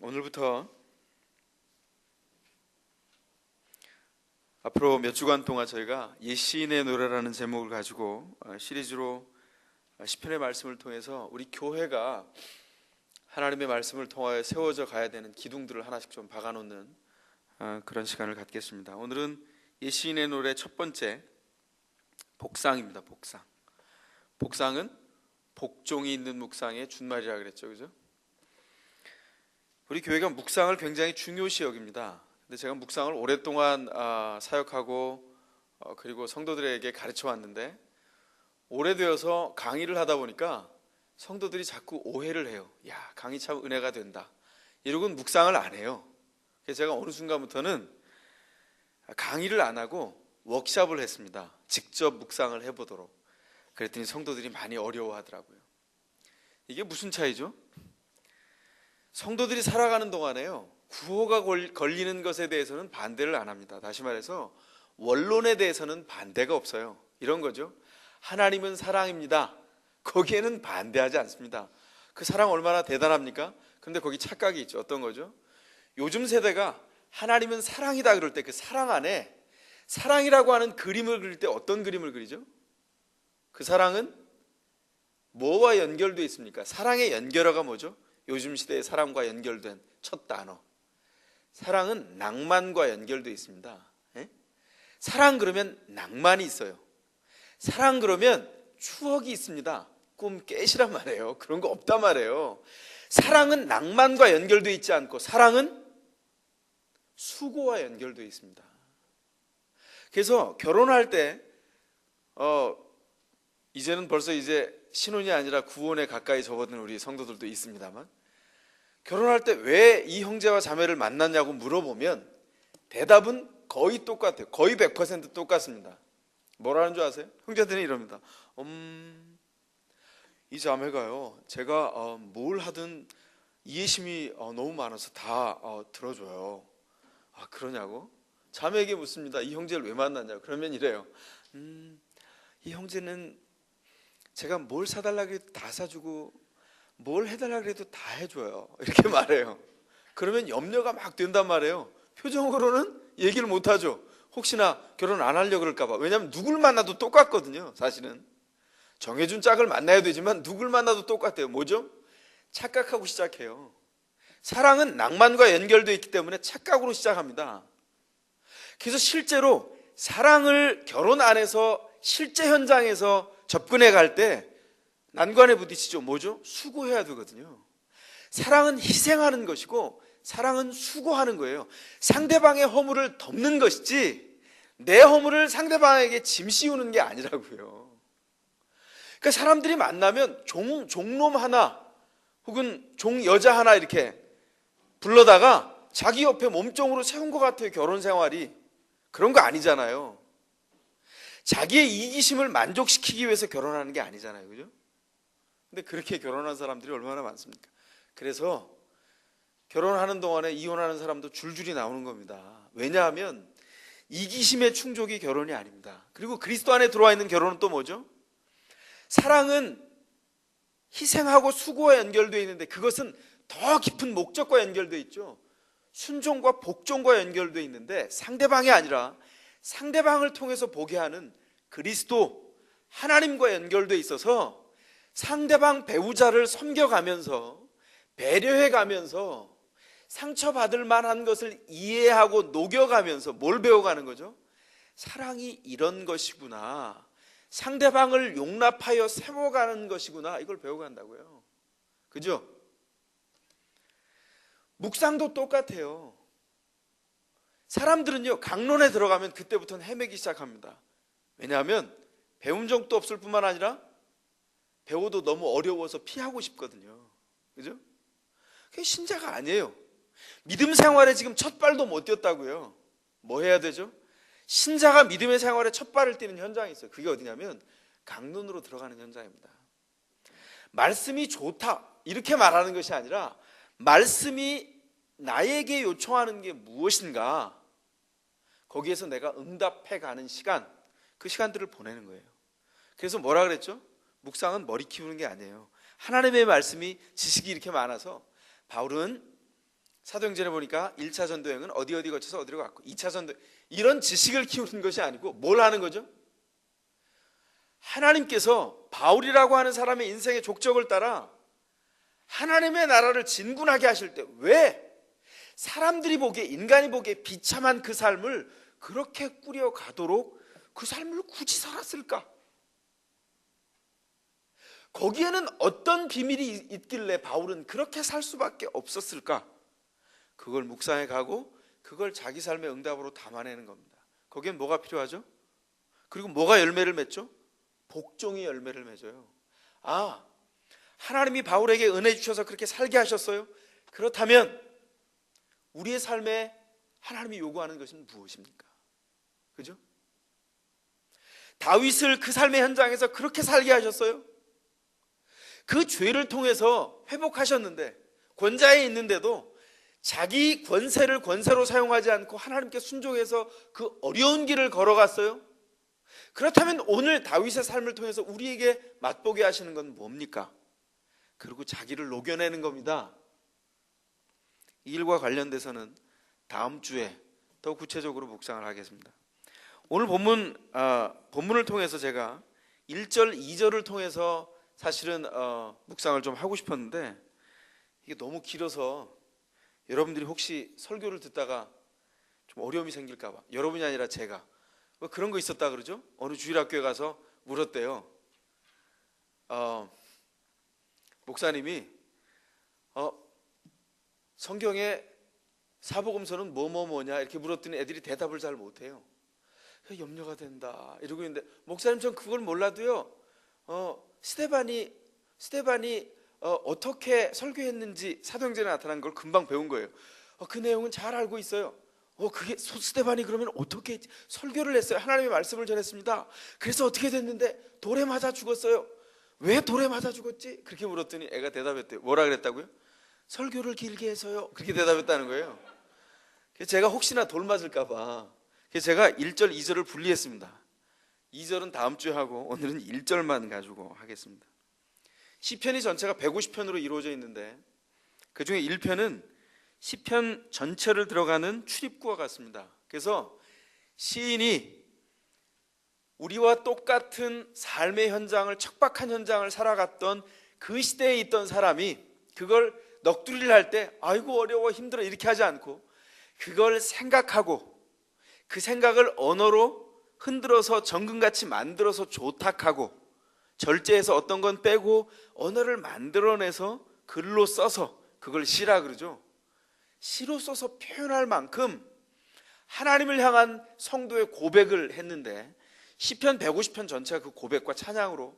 오늘부터 앞으로 몇 주간 동안 저희가 옛 시인의 노래라는 제목을 가지고 시리즈로 시편의 말씀을 통해서 우리 교회가 하나님의 말씀을 통하여 세워져 가야 되는 기둥들을 하나씩 좀 박아놓는 그런 시간을 갖겠습니다. 오늘은 옛 시인의 노래 첫 번째 복상입니다. 복상은 복종이 있는 묵상의 준말이라 그랬죠, 그죠? 우리 교회가 묵상을 굉장히 중요시 여깁니다. 근데 제가 묵상을 오랫동안 사역하고 그리고 성도들에게 가르쳐 왔는데 오래되어서 강의를 하다 보니까 성도들이 자꾸 오해를 해요. 야, 강의 참 은혜가 된다 이러고는 묵상을 안 해요. 그래서 제가 어느 순간부터는 강의를 안 하고 워크숍을 했습니다. 직접 묵상을 해보도록. 그랬더니 성도들이 많이 어려워하더라고요. 이게 무슨 차이죠? 성도들이 살아가는 동안에요, 구호가 걸리는 것에 대해서는 반대를 안 합니다. 다시 말해서 원론에 대해서는 반대가 없어요. 이런 거죠. 하나님은 사랑입니다. 거기에는 반대하지 않습니다. 그 사랑 얼마나 대단합니까? 그런데 거기 착각이 있죠. 어떤 거죠? 요즘 세대가 하나님은 사랑이다 그럴 때 그 사랑 안에 사랑이라고 하는 그림을 그릴 때 어떤 그림을 그리죠? 그 사랑은 뭐와 연결되어 있습니까? 사랑의 연결어가 뭐죠? 요즘 시대의 사랑과 연결된 첫 단어, 사랑은 낭만과 연결되어 있습니다. 사랑 그러면 낭만이 있어요. 사랑 그러면 추억이 있습니다. 꿈 깨시란 말이에요. 그런 거 없단 말이에요. 사랑은 낭만과 연결되어 있지 않고 사랑은 수고와 연결되어 있습니다. 그래서 결혼할 때 이제는 벌써 신혼이 아니라 구혼에 가까이 접어든 우리 성도들도 있습니다만, 결혼할 때 왜 이 형제와 자매를 만났냐고 물어보면 대답은 거의 똑같아요. 거의 100% 똑같습니다. 뭐라는 줄 아세요? 형제들은 이럽니다. 이 자매가요, 제가 뭘 하든 이해심이 너무 많아서 다 들어줘요. 아, 그러냐고? 자매에게 묻습니다. 이 형제를 왜 만났냐고. 그러면 이래요. 이 형제는 제가 뭘 사달라고 해도 다 사주고 뭘 해달라고 해도 다 해줘요. 이렇게 말해요. 그러면 염려가 막 된단 말이에요. 표정으로는 얘기를 못하죠. 혹시나 결혼 안 하려고 그럴까 봐. 왜냐하면 누굴 만나도 똑같거든요. 사실은 정해준 짝을 만나야 되지만 누굴 만나도 똑같아요. 뭐죠? 착각하고 시작해요. 사랑은 낭만과 연결되어 있기 때문에 착각으로 시작합니다. 그래서 실제로 사랑을 결혼 안에서 실제 현장에서 접근해 갈 때 난관에 부딪히죠. 뭐죠? 수고해야 되거든요. 사랑은 희생하는 것이고 사랑은 수고하는 거예요. 상대방의 허물을 덮는 것이지 내 허물을 상대방에게 짐 씌우는 게 아니라고요. 그러니까 사람들이 만나면 종놈 하나 혹은 종 여자 하나 이렇게 불러다가 자기 옆에 몸종으로 세운 것 같아요. 결혼 생활이. 그런 거 아니잖아요. 자기의 이기심을 만족시키기 위해서 결혼하는 게 아니잖아요. 그죠? 근데 그렇게 결혼한 사람들이 얼마나 많습니까? 그래서 결혼하는 동안에 이혼하는 사람도 줄줄이 나오는 겁니다. 왜냐하면 이기심의 충족이 결혼이 아닙니다. 그리고 그리스도 안에 들어와 있는 결혼은 또 뭐죠? 사랑은 희생하고 수고와 연결되어 있는데 그것은 더 깊은 목적과 연결되어 있죠. 순종과 복종과 연결되어 있는데 상대방이 아니라 상대방을 통해서 보게 하는 그리스도 하나님과 연결되어 있어서 상대방 배우자를 섬겨가면서 배려해가면서 상처받을 만한 것을 이해하고 녹여가면서 뭘 배워가는 거죠? 사랑이 이런 것이구나, 상대방을 용납하여 세워가는 것이구나, 이걸 배워간다고요. 그죠? 묵상도 똑같아요. 사람들은요, 강론에 들어가면 그때부터는 헤매기 시작합니다. 왜냐하면 배운 적도 없을 뿐만 아니라 배워도 너무 어려워서 피하고 싶거든요. 그죠? 그게 신자가 아니에요. 믿음 생활에 지금 첫 발도 못 띄었다고요. 뭐 해야 되죠? 신자가 믿음의 생활에 첫 발을 띄는 현장이 있어요. 그게 어디냐면 강론으로 들어가는 현장입니다. 말씀이 좋다 이렇게 말하는 것이 아니라 말씀이 나에게 요청하는 게 무엇인가, 거기에서 내가 응답해가는 시간, 그 시간들을 보내는 거예요. 그래서 뭐라 그랬죠? 묵상은 머리 키우는 게 아니에요. 하나님의 말씀이 지식이 이렇게 많아서 바울은 사도행전에 보니까 1차 전도여행은 어디 거쳐서 어디로 갔고 2차 전도, 이런 지식을 키우는 것이 아니고 뭘 하는 거죠? 하나님께서 바울이라고 하는 사람의 인생의 족적을 따라 하나님의 나라를 진군하게 하실 때 왜 사람들이 보기에, 인간이 보기에 비참한 그 삶을 그렇게 꾸려가도록 그 삶을 굳이 살았을까? 거기에는 어떤 비밀이 있길래 바울은 그렇게 살 수밖에 없었을까? 그걸 묵상해 가고 그걸 자기 삶의 응답으로 담아내는 겁니다. 거기엔 뭐가 필요하죠? 그리고 뭐가 열매를 맺죠? 복종이 열매를 맺어요. 아, 하나님이 바울에게 은혜 주셔서 그렇게 살게 하셨어요? 그렇다면 우리의 삶에 하나님이 요구하는 것은 무엇입니까? 그죠? 다윗을 그 삶의 현장에서 그렇게 살게 하셨어요? 그 죄를 통해서 회복하셨는데, 권자에 있는데도 자기 권세를 권세로 사용하지 않고 하나님께 순종해서 그 어려운 길을 걸어갔어요? 그렇다면 오늘 다윗의 삶을 통해서 우리에게 맛보게 하시는 건 뭡니까? 그리고 자기를 녹여내는 겁니다. 이 일과 관련돼서는 다음 주에 더 구체적으로 묵상을 하겠습니다. 오늘 본문을 통해서 제가 1절, 2절을 통해서 사실은 묵상을 좀 하고 싶었는데 이게 너무 길어서 여러분들이 혹시 설교를 듣다가 좀 어려움이 생길까 봐, 여러분이 아니라 제가 뭐 그런 거 있었다 그러죠? 어느 주일학교에 가서 물었대요. 목사님이 성경에 사복음서는 뭐냐 이렇게 물었더니 애들이 대답을 잘 못해요. 염려가 된다 이러고 있는데, 목사님 전 그걸 몰라도요 스데반이 어떻게 설교했는지 사도행전에 나타난 걸 금방 배운 거예요. 그 내용은 잘 알고 있어요. 그게 스데반이 그러면 어떻게 설교를 했어요? 하나님의 말씀을 전했습니다. 그래서 어떻게 됐는데 돌에 맞아 죽었어요. 왜 돌에 맞아 죽었지? 그렇게 물었더니 애가 대답했대요. 뭐라 그랬다고요? 설교를 길게 해서요. 그렇게 대답했다는 거예요. 그래서 제가 혹시나 돌 맞을까 봐 그래서 제가 1절, 2절을 분리했습니다. 2절은 다음 주에 하고 오늘은 1절만 가지고 하겠습니다. 시편이 전체가 150편으로 이루어져 있는데 그 중에 1편은 시편 전체를 들어가는 출입구와 같습니다. 그래서 시인이 우리와 똑같은 삶의 현장을, 척박한 현장을 살아갔던 그 시대에 있던 사람이 그걸 넋두리를 할 때 아이고 어려워 힘들어 이렇게 하지 않고 그걸 생각하고 그 생각을 언어로 흔들어서 정금같이 만들어서 조탁하고 절제해서 어떤 건 빼고 언어를 만들어내서 글로 써서 그걸 시라 그러죠. 시로 써서 표현할 만큼 하나님을 향한 성도의 고백을 했는데 시편 150편 전체가 그 고백과 찬양으로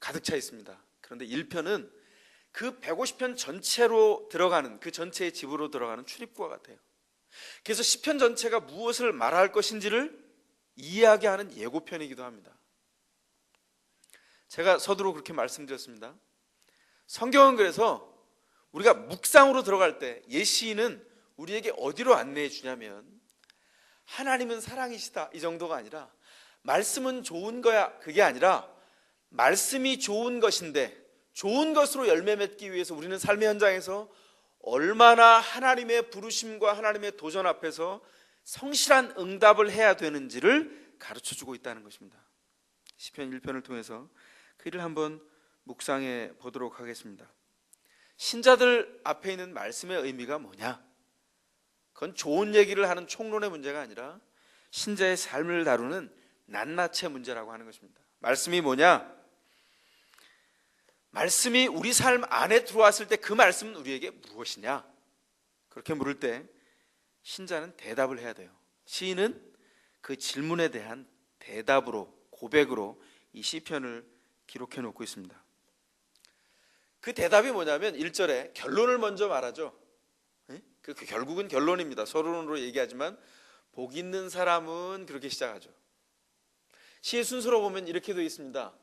가득 차 있습니다. 그런데 1편은 그 150편 전체로 들어가는, 그 전체의 집으로 들어가는 출입구와 같아요. 그래서 시편 전체가 무엇을 말할 것인지를 이해하게 하는 예고편이기도 합니다. 제가 서두로 그렇게 말씀드렸습니다. 성경은 그래서 우리가 묵상으로 들어갈 때 옛 시인은 우리에게 어디로 안내해 주냐면 하나님은 사랑이시다 이 정도가 아니라 말씀은 좋은 거야 그게 아니라 말씀이 좋은 것인데 좋은 것으로 열매 맺기 위해서 우리는 삶의 현장에서 얼마나 하나님의 부르심과 하나님의 도전 앞에서 성실한 응답을 해야 되는지를 가르쳐주고 있다는 것입니다. 시편 1편을 통해서 그 일을 한번 묵상해 보도록 하겠습니다. 신자들 앞에 있는 말씀의 의미가 뭐냐? 그건 좋은 얘기를 하는 총론의 문제가 아니라 신자의 삶을 다루는 낱낱의 문제라고 하는 것입니다. 말씀이 뭐냐? 말씀이 우리 삶 안에 들어왔을 때 그 말씀은 우리에게 무엇이냐? 그렇게 물을 때 신자는 대답을 해야 돼요. 시인은 그 질문에 대한 대답으로, 고백으로 이 시편을 기록해 놓고 있습니다. 그 대답이 뭐냐면 1절에 결론을 먼저 말하죠. 그 결국은 결론입니다. 서론으로 얘기하지만 복 있는 사람은 그렇게 시작하죠. 시의 순서로 보면 이렇게 되어 있습니다.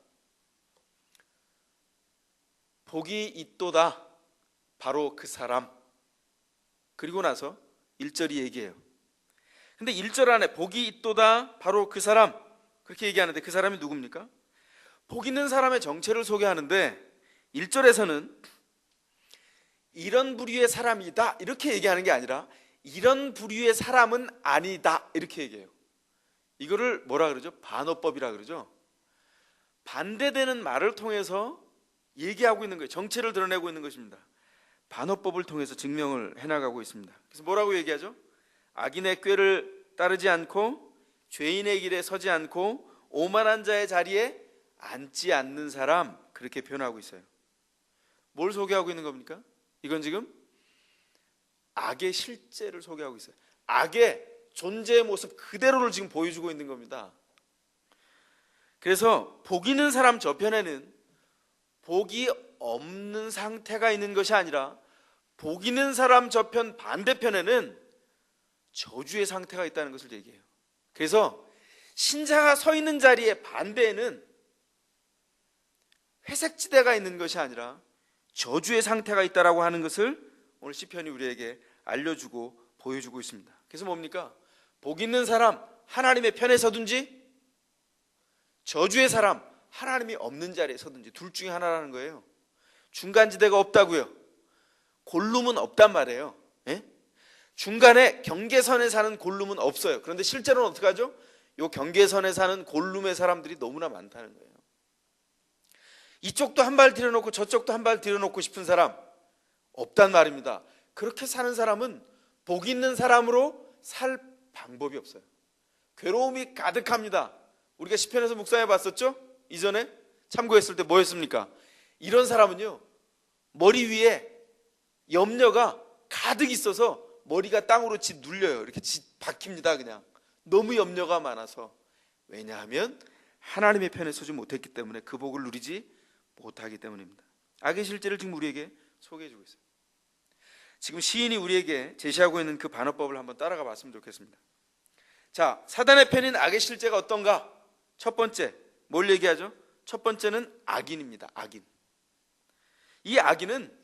복이 있도다 바로 그 사람. 그리고 나서 1절이 얘기해요. 근데 1절 안에 복이 있도다 바로 그 사람 그렇게 얘기하는데 그 사람이 누굽니까? 복 있는 사람의 정체를 소개하는데 1절에서는 이런 부류의 사람이다 이렇게 얘기하는 게 아니라 이런 부류의 사람은 아니다 이렇게 얘기해요. 이거를 뭐라 그러죠? 반어법이라 그러죠. 반대되는 말을 통해서 얘기하고 있는 거예요. 정체를 드러내고 있는 것입니다. 반어법을 통해서 증명을 해나가고 있습니다. 그래서 뭐라고 얘기하죠? 악인의 꾀를 따르지 않고 죄인의 길에 서지 않고 오만한 자의 자리에 앉지 않는 사람, 그렇게 표현하고 있어요. 뭘 소개하고 있는 겁니까? 이건 지금 악의 실제를 소개하고 있어요. 악의 존재의 모습 그대로를 지금 보여주고 있는 겁니다. 그래서 복 있는 사람 저편에는 복이 없는 상태가 있는 것이 아니라 복 있는 사람 저편 반대편에는 저주의 상태가 있다는 것을 얘기해요. 그래서 신자가 서 있는 자리에 반대에는 회색지대가 있는 것이 아니라 저주의 상태가 있다라고 하는 것을 오늘 시편이 우리에게 알려주고 보여주고 있습니다. 그래서 뭡니까? 복 있는 사람 하나님의 편에 서든지 저주의 사람 하나님이 없는 자리에 서든지 둘 중에 하나라는 거예요. 중간지대가 없다고요. 골룸은 없단 말이에요. 예? 중간에 경계선에 사는 골룸은 없어요. 그런데 실제로는 어떻게 하죠? 이 경계선에 사는 골룸의 사람들이 너무나 많다는 거예요. 이쪽도 한 발 들여놓고 저쪽도 한 발 들여놓고 싶은 사람 없단 말입니다. 그렇게 사는 사람은 복 있는 사람으로 살 방법이 없어요. 괴로움이 가득합니다. 우리가 시편에서 묵상해 봤었죠? 이전에 참고했을 때 뭐였습니까? 이런 사람은요, 머리 위에 염려가 가득 있어서 머리가 땅으로 짓 눌려요. 이렇게 짓 박힙니다. 그냥 너무 염려가 많아서. 왜냐하면 하나님의 편에 서지 못했기 때문에, 그 복을 누리지 못하기 때문입니다. 악의 실제를 지금 우리에게 소개해 주고 있어요. 지금 시인이 우리에게 제시하고 있는 그 반어법을 한번 따라가 봤으면 좋겠습니다. 자, 사단의 편인 악의 실제가 어떤가? 첫 번째, 뭘 얘기하죠? 첫 번째는 악인입니다. 악인. 이 악인은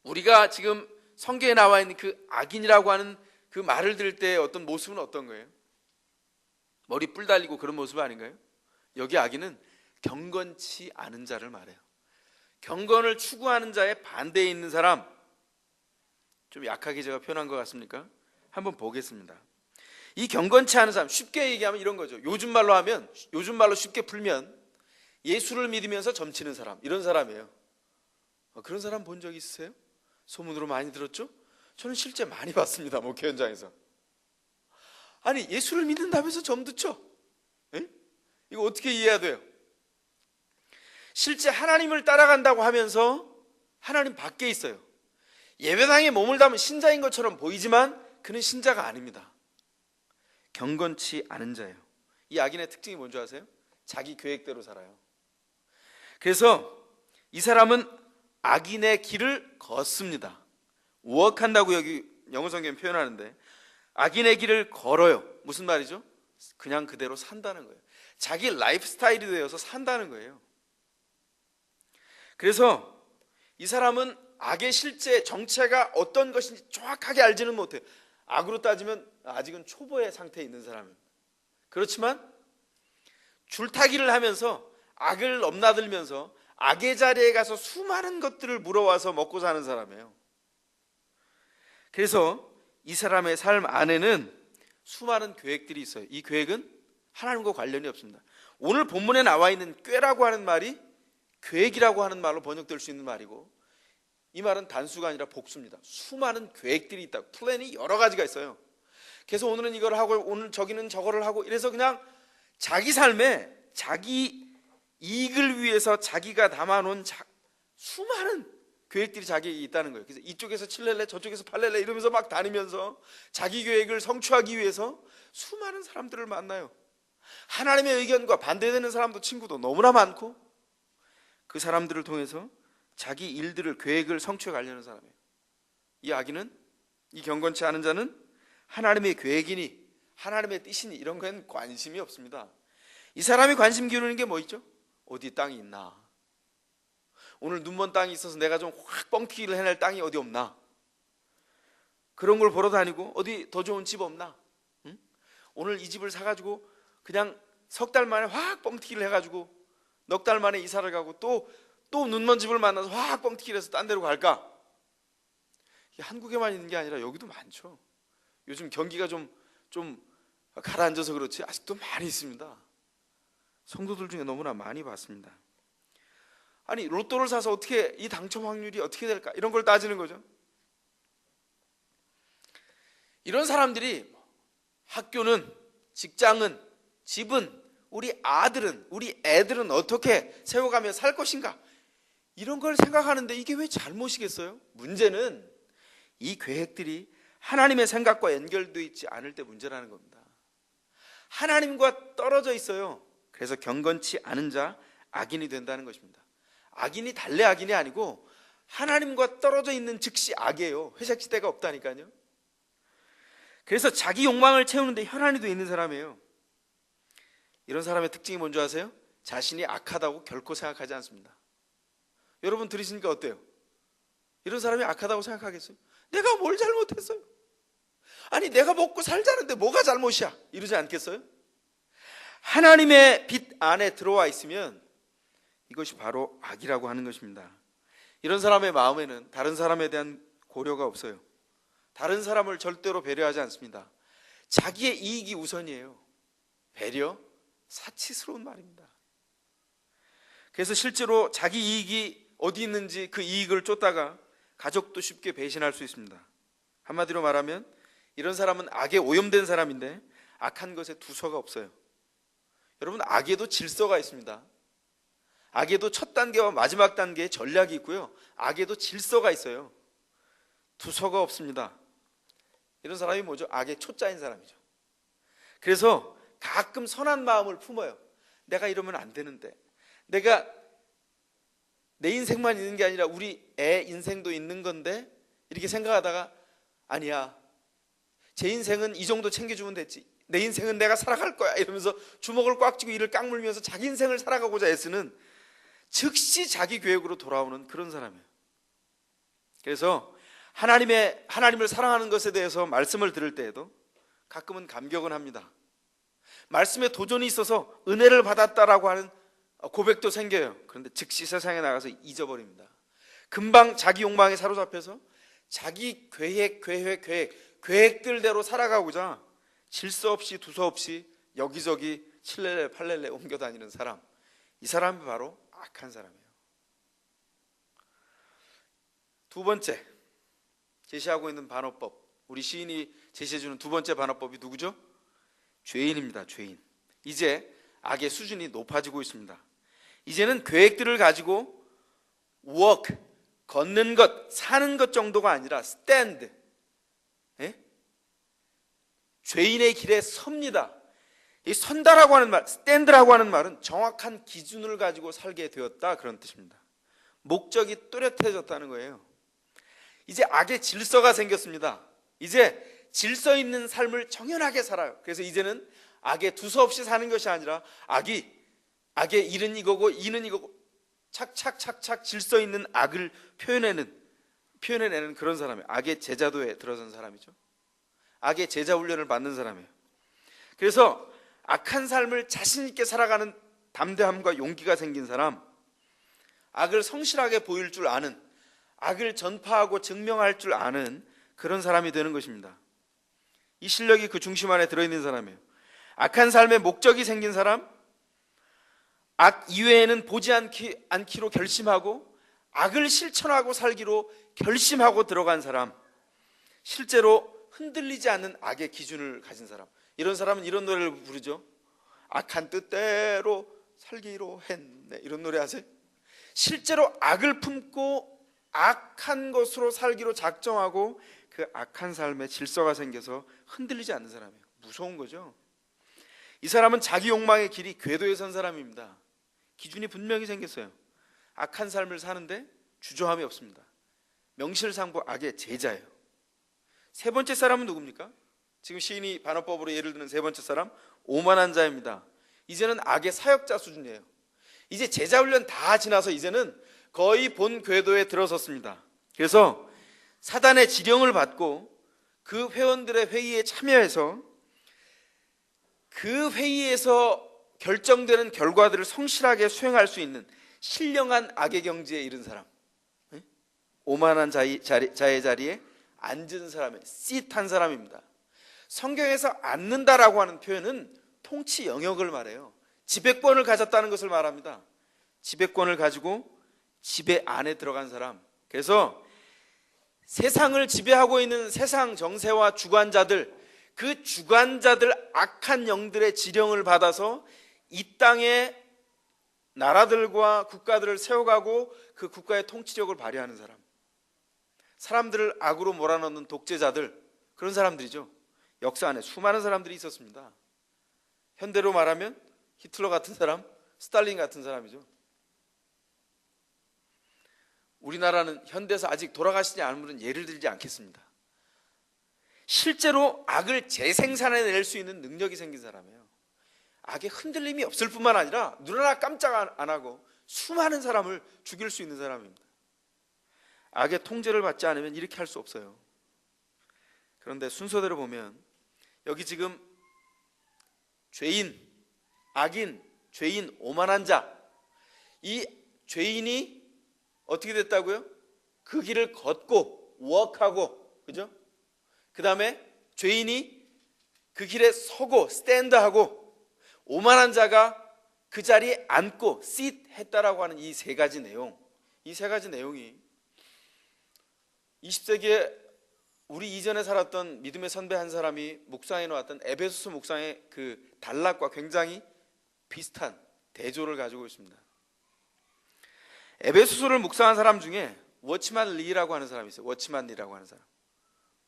우리가 지금 성경에 나와 있는 그 악인이라고 하는 그 말을 들을 때 어떤 모습은 어떤 거예요? 머리 뿔 달리고 그런 모습 아닌가요? 여기 악인은 경건치 않은 자를 말해요. 경건을 추구하는 자의 반대에 있는 사람, 좀 약하게 제가 표현한 것 같습니까? 한번 보겠습니다. 이 경건치 않은 사람, 쉽게 얘기하면 이런 거죠. 요즘 말로 쉽게 풀면 예수를 믿으면서 점치는 사람, 이런 사람이에요. 그런 사람 본 적 있으세요? 소문으로 많이 들었죠? 저는 실제 많이 봤습니다. 목회 현장에서. 아니, 예수를 믿는다면서 점도 쳐? 에? 이거 어떻게 이해해야 돼요? 실제 하나님을 따라간다고 하면서 하나님 밖에 있어요. 예배당에 몸을 담은 신자인 것처럼 보이지만 그는 신자가 아닙니다. 경건치 않은 자예요. 이 악인의 특징이 뭔지 아세요? 자기 계획대로 살아요. 그래서 이 사람은 악인의 길을 걷습니다. walk한다고 여기 영어 성경에 표현하는데, 악인의 길을 걸어요. 무슨 말이죠? 그냥 그대로 산다는 거예요. 자기 라이프 스타일이 되어서 산다는 거예요. 그래서 이 사람은 악의 실제 정체가 어떤 것인지 정확하게 알지는 못해요. 악으로 따지면 아직은 초보의 상태에 있는 사람입니다. 그렇지만 줄타기를 하면서 악을 넘나들면서 악의 자리에 가서 수많은 것들을 물어와서 먹고 사는 사람이에요. 그래서 이 사람의 삶 안에는 수많은 계획들이 있어요. 이 계획은 하나님과 관련이 없습니다. 오늘 본문에 나와 있는 꾀라고 하는 말이 계획이라고 하는 말로 번역될 수 있는 말이고, 이 말은 단수가 아니라 복수입니다. 수많은 계획들이 있다. 플랜이 여러 가지가 있어요. 그래서 오늘은 이걸 하고 오늘 저기는 저거를 하고, 이래서 그냥 자기 삶에 자기 이익을 위해서 자기가 담아놓은 수많은 계획들이 자기에게 있다는 거예요. 그래서 이쪽에서 칠렐레 저쪽에서 팔렐레 이러면서 막 다니면서 자기 계획을 성취하기 위해서 수많은 사람들을 만나요. 하나님의 의견과 반대되는 사람도, 친구도 너무나 많고, 그 사람들을 통해서 자기 일들을, 계획을 성취해 가려는 사람이에요. 이 악인은, 이 경건치 않은 자는 하나님의 계획이니 하나님의 뜻이니 이런 거에는 관심이 없습니다. 이 사람이 관심 기울이는 게 뭐 있죠? 어디 땅이 있나? 오늘 눈먼 땅이 있어서 내가 좀 확 뻥튀기를 해낼 땅이 어디 없나? 그런 걸 보러 다니고, 어디 더 좋은 집 없나? 응? 오늘 이 집을 사가지고 그냥 석 달 만에 확 뻥튀기를 해가지고 넉 달 만에 이사를 가고, 또 또 눈먼 집을 만나서 확 뻥튀기를 해서 딴 데로 갈까? 이게 한국에만 있는 게 아니라 여기도 많죠. 요즘 경기가 좀 가라앉아서 그렇지 아직도 많이 있습니다. 성도들 중에 너무나 많이 봤습니다. 아니 로또를 사서 어떻게 이 당첨 확률이 어떻게 될까? 이런 걸 따지는 거죠. 이런 사람들이 학교는, 직장은, 집은, 우리 아들은, 우리 애들은 어떻게 세워가며 살 것인가? 이런 걸 생각하는데 이게 왜 잘못이겠어요? 문제는 이 계획들이 하나님의 생각과 연결되어 있지 않을 때 문제라는 겁니다. 하나님과 떨어져 있어요. 그래서 경건치 않은 자 악인이 된다는 것입니다. 악인이 달래 악인이 아니고 하나님과 떨어져 있는 즉시 악이에요. 회색지대가 없다니까요. 그래서 자기 욕망을 채우는데 혈안이 되어 있는 사람이에요. 이런 사람의 특징이 뭔지 아세요? 자신이 악하다고 결코 생각하지 않습니다. 여러분 들으시니까 어때요? 이런 사람이 악하다고 생각하겠어요? 내가 뭘 잘못했어요? 아니 내가 먹고 살자는데 뭐가 잘못이야? 이러지 않겠어요? 하나님의 빛 안에 들어와 있으면 이것이 바로 악이라고 하는 것입니다. 이런 사람의 마음에는 다른 사람에 대한 고려가 없어요. 다른 사람을 절대로 배려하지 않습니다. 자기의 이익이 우선이에요. 배려, 사치스러운 말입니다. 그래서 실제로 자기 이익이 어디 있는지 그 이익을 쫓다가 가족도 쉽게 배신할 수 있습니다. 한마디로 말하면 이런 사람은 악에 오염된 사람인데 악한 것에 두서가 없어요. 여러분 악에도 질서가 있습니다. 악에도 첫 단계와 마지막 단계의 전략이 있고요. 악에도 질서가 있어요. 두서가 없습니다. 이런 사람이 뭐죠? 악의 초짜인 사람이죠. 그래서 가끔 선한 마음을 품어요. 내가 이러면 안 되는데, 내가 내 인생만 있는 게 아니라 우리 애 인생도 있는 건데 이렇게 생각하다가 아니야, 제 인생은 이 정도 챙겨주면 됐지, 내 인생은 내가 살아갈 거야 이러면서 주먹을 꽉 쥐고 이를 깍물면서 자기 인생을 살아가고자 애쓰는 즉시 자기 계획으로 돌아오는 그런 사람이에요. 그래서 하나님을 사랑하는 것에 대해서 말씀을 들을 때에도 가끔은 감격은 합니다. 말씀에 도전이 있어서 은혜를 받았다라고 하는 고백도 생겨요. 그런데 즉시 세상에 나가서 잊어버립니다. 금방 자기 욕망에 사로잡혀서 자기 계획들대로 살아가고자 질서 없이 두서 없이 여기저기 칠레레 팔레레 옮겨 다니는 사람, 이 사람이 바로 악한 사람이에요. 두 번째 제시하고 있는 반어법, 우리 시인이 제시해주는 두 번째 반어법이 누구죠? 죄인입니다. 죄인. 이제 악의 수준이 높아지고 있습니다. 이제는 계획들을 가지고 walk, 걷는 것, 사는 것 정도가 아니라 stand, 죄인의 길에 섭니다. 이 선다라고 하는 말, stand라고 하는 말은 정확한 기준을 가지고 살게 되었다, 그런 뜻입니다. 목적이 뚜렷해졌다는 거예요. 이제 악의 질서가 생겼습니다. 이제 질서 있는 삶을 정연하게 살아요. 그래서 이제는 악에 두서없이 사는 것이 아니라 악의 일은 이거고 이는 이거고 착착착착 질서 있는 악을 표현해내는 그런 사람이에요. 악의 제자도에 들어선 사람이죠. 악의 제자 훈련을 받는 사람이에요. 그래서 악한 삶을 자신 있게 살아가는 담대함과 용기가 생긴 사람, 악을 성실하게 보일 줄 아는, 악을 전파하고 증명할 줄 아는 그런 사람이 되는 것입니다. 이 실력이 그 중심 안에 들어있는 사람이에요. 악한 삶의 목적이 생긴 사람, 악 이외에는 보지 않기로 결심하고 악을 실천하고 살기로 결심하고 들어간 사람, 실제로 흔들리지 않는 악의 기준을 가진 사람, 이런 사람은 이런 노래를 부르죠. 악한 뜻대로 살기로 했네, 이런 노래 아세요? 실제로 악을 품고 악한 것으로 살기로 작정하고 그 악한 삶에 질서가 생겨서 흔들리지 않는 사람이에요. 무서운 거죠. 이 사람은 자기 욕망의 길이 궤도에 선 사람입니다. 기준이 분명히 생겼어요. 악한 삶을 사는데 주저함이 없습니다. 명실상부 악의 제자예요. 세 번째 사람은 누굽니까? 지금 시인이 반어법으로 예를 드는 세 번째 사람, 오만한 자입니다. 이제는 악의 사역자 수준이에요. 이제 제자 훈련 다 지나서 이제는 거의 본 궤도에 들어섰습니다. 그래서 사단의 지령을 받고 그 회원들의 회의에 참여해서 그 회의에서 결정되는 결과들을 성실하게 수행할 수 있는 신령한 악의 경지에 이른 사람, 오만한 자의 자리에 앉은 사람의 씰한 사람입니다. 성경에서 앉는다라고 하는 표현은 통치 영역을 말해요. 지배권을 가졌다는 것을 말합니다. 지배권을 가지고 지배 안에 들어간 사람. 그래서 세상을 지배하고 있는 세상 정세와 주관자들, 그 주관자들 악한 영들의 지령을 받아서 이 땅에 나라들과 국가들을 세워가고 그 국가의 통치력을 발휘하는 사람, 사람들을 악으로 몰아넣는 독재자들, 그런 사람들이죠. 역사 안에 수많은 사람들이 있었습니다. 현대로 말하면 히틀러 같은 사람, 스탈린 같은 사람이죠. 우리나라는 현대에서 아직 돌아가시지 않은 분은 예를 들지 않겠습니다. 실제로 악을 재생산해낼 수 있는 능력이 생긴 사람이에요. 악에 흔들림이 없을 뿐만 아니라 눈 하나 깜짝 안 하고 수많은 사람을 죽일 수 있는 사람입니다. 악의 통제를 받지 않으면 이렇게 할 수 없어요. 그런데 순서대로 보면 여기 지금 죄인, 악인, 죄인, 오만한 자, 이 죄인이 어떻게 됐다고요? 그 길을 걷고 walk하고, 그죠? 그 다음에 죄인이 그 길에 서고 스탠드하고, 오만한 자가 그 자리에 앉고 sit 했다라고 하는 이 세 가지 내용, 이 세 가지 내용이 20세기에 우리 이전에 살았던 믿음의 선배 한 사람이 묵상해 놓았던 에베소서 묵상의 그 단락과 굉장히 비슷한 대조를 가지고 있습니다. 에베소서를 묵상한 사람 중에 워치만 리라고 하는 사람이 있어요. 워치만 리라고 하는 사람,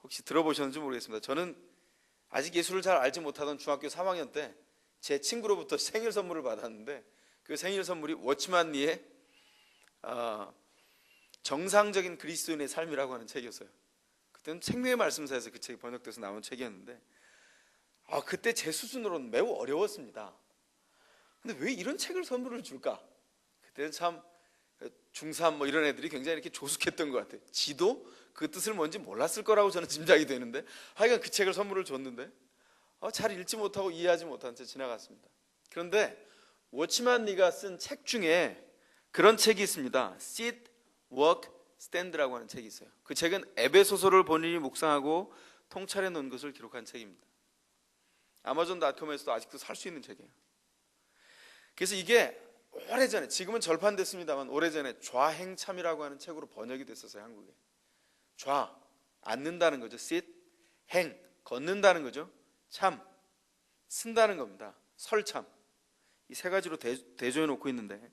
혹시 들어보셨는지 모르겠습니다. 저는 아직 예수를 잘 알지 못하던 중학교 3학년 때 제 친구로부터 생일 선물을 받았는데, 그 생일 선물이 워치만 리의 정상적인 그리스도인의 삶이라고 하는 책이었어요. 그때는 생명의 말씀사에서 그 책이 번역돼서 나온 책이었는데, 그때 제 수준으로는 매우 어려웠습니다. 근데 왜 이런 책을 선물을 줄까? 그때는 참 중3 뭐 이런 애들이 굉장히 이렇게 조숙했던 것 같아요. 지도 그 뜻을 뭔지 몰랐을 거라고 저는 짐작이 되는데, 하여간 그 책을 선물을 줬는데 잘 읽지 못하고 이해하지 못한 채 지나갔습니다. 그런데 워치만 리가 쓴 책 중에 그런 책이 있습니다. Sit, Walk, Stand라고 하는 책이 있어요. 그 책은 에베소서를 본인이 묵상하고 통찰해 놓은 것을 기록한 책입니다. 아마존.com에서도 아직도 살 수 있는 책이에요. 그래서 이게 오래전에, 지금은 절판됐습니다만 오래전에 좌행참이라고 하는 책으로 번역이 됐었어요. 한국에. 좌, 앉는다는 거죠. sit, 행, 걷는다는 거죠. 참, 쓴다는 겁니다. 설참. 이 세 가지로 대조해 놓고 있는데,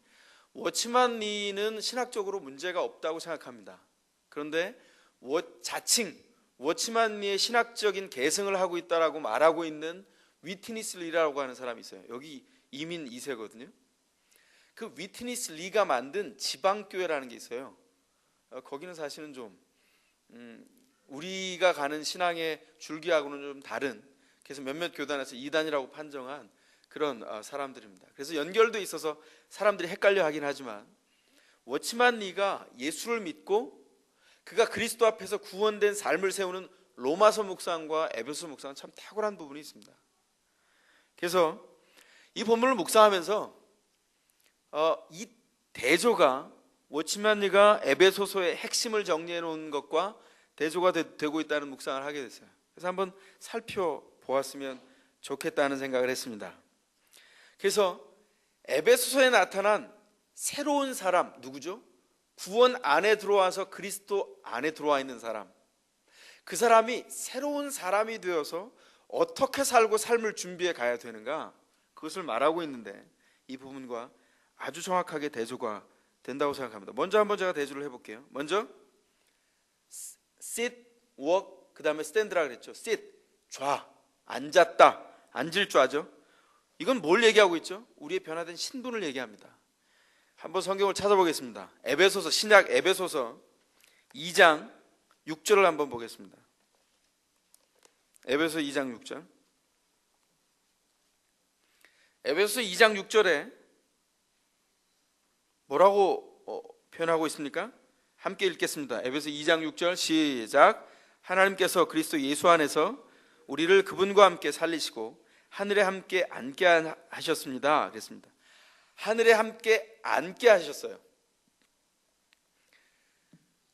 워치만 리는 신학적으로 문제가 없다고 생각합니다. 그런데 자칭 워치만 리의 신학적인 계승을 하고 있다라고 말하고 있는 위트니스 리라고 하는 사람이 있어요. 여기 이민 2세거든요. 그 위트니스 리가 만든 지방교회라는 게 있어요. 거기는 사실은 좀 우리가 가는 신앙의 줄기하고는 좀 다른, 그래서 몇몇 교단에서 이단이라고 판정한 그런 사람들입니다. 그래서 연결돼 있어서 사람들이 헷갈려 하긴 하지만, 워치만 리가 예수를 믿고 그가 그리스도 앞에서 구원된 삶을 세우는 로마서 묵상과 에베소 묵상은 참 탁월한 부분이 있습니다. 그래서 이 본문을 묵상하면서 이 대조가 워치만 리가 에베소서의 핵심을 정리해 놓은 것과 대조가 되고 있다는 묵상을 하게 됐어요. 그래서 한번 살펴보았으면 좋겠다는 생각을 했습니다. 그래서 에베소서에 나타난 새로운 사람, 누구죠? 구원 안에 들어와서 그리스도 안에 들어와 있는 사람, 그 사람이 새로운 사람이 되어서 어떻게 살고 삶을 준비해 가야 되는가, 그것을 말하고 있는데 이 부분과 아주 정확하게 대조가 된다고 생각합니다. 먼저 한번 제가 대조를 해볼게요. 먼저 sit, walk, 그 다음에 stand라 그랬죠. sit, 좌, 앉았다, 앉을 좌죠. 이건 뭘 얘기하고 있죠? 우리의 변화된 신분을 얘기합니다. 한번 성경을 찾아보겠습니다. 에베소서, 신약 에베소서 2장 6절을 한번 보겠습니다. 에베소 2장 6절. 에베소 2장 6절에 뭐라고 표현하고 있습니까? 함께 읽겠습니다. 에베소 2장 6절 시작. 하나님께서 그리스도 예수 안에서 우리를 그분과 함께 살리시고 하늘에 함께 앉게 하셨습니다. 그랬습니다. 하늘에 함께 앉게 하셨어요.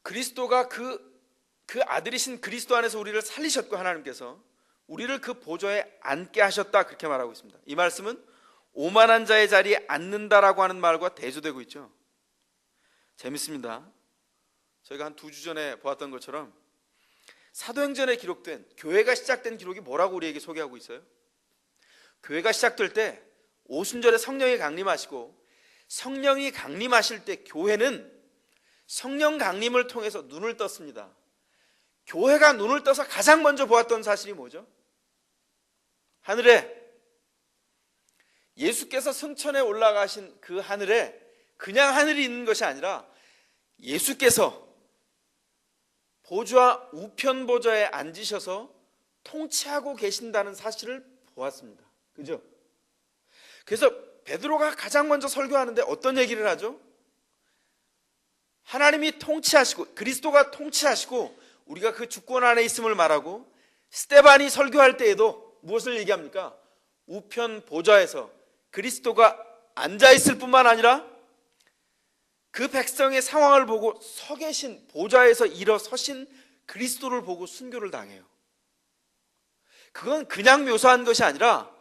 그리스도가 그 아들이신 그리스도 안에서 우리를 살리셨고, 하나님께서 우리를 그 보좌에 앉게 하셨다, 그렇게 말하고 있습니다. 이 말씀은 오만한 자의 자리에 앉는다라고 하는 말과 대조되고 있죠. 재밌습니다. 저희가 한 2주 전에 보았던 것처럼 사도행전에 기록된, 교회가 시작된 기록이 뭐라고 우리에게 소개하고 있어요? 교회가 시작될 때 오순절에 성령이 강림하시고, 성령이 강림하실 때 교회는 성령 강림을 통해서 눈을 떴습니다. 교회가 눈을 떠서 가장 먼저 보았던 사실이 뭐죠? 하늘에, 예수께서 승천에 올라가신 그 하늘에 그냥 하늘이 있는 것이 아니라 예수께서 보좌 우편 보좌에 앉으셔서 통치하고 계신다는 사실을 보았습니다. 그죠? 그래서 베드로가 가장 먼저 설교하는데 어떤 얘기를 하죠? 하나님이 통치하시고, 그리스도가 통치하시고 우리가 그 주권 안에 있음을 말하고, 스데반이 설교할 때에도 무엇을 얘기합니까? 우편 보좌에서 그리스도가 앉아있을 뿐만 아니라 그 백성의 상황을 보고 서 계신, 보좌에서 일어서신 그리스도를 보고 순교를 당해요. 그건 그냥 묘사한 것이 아니라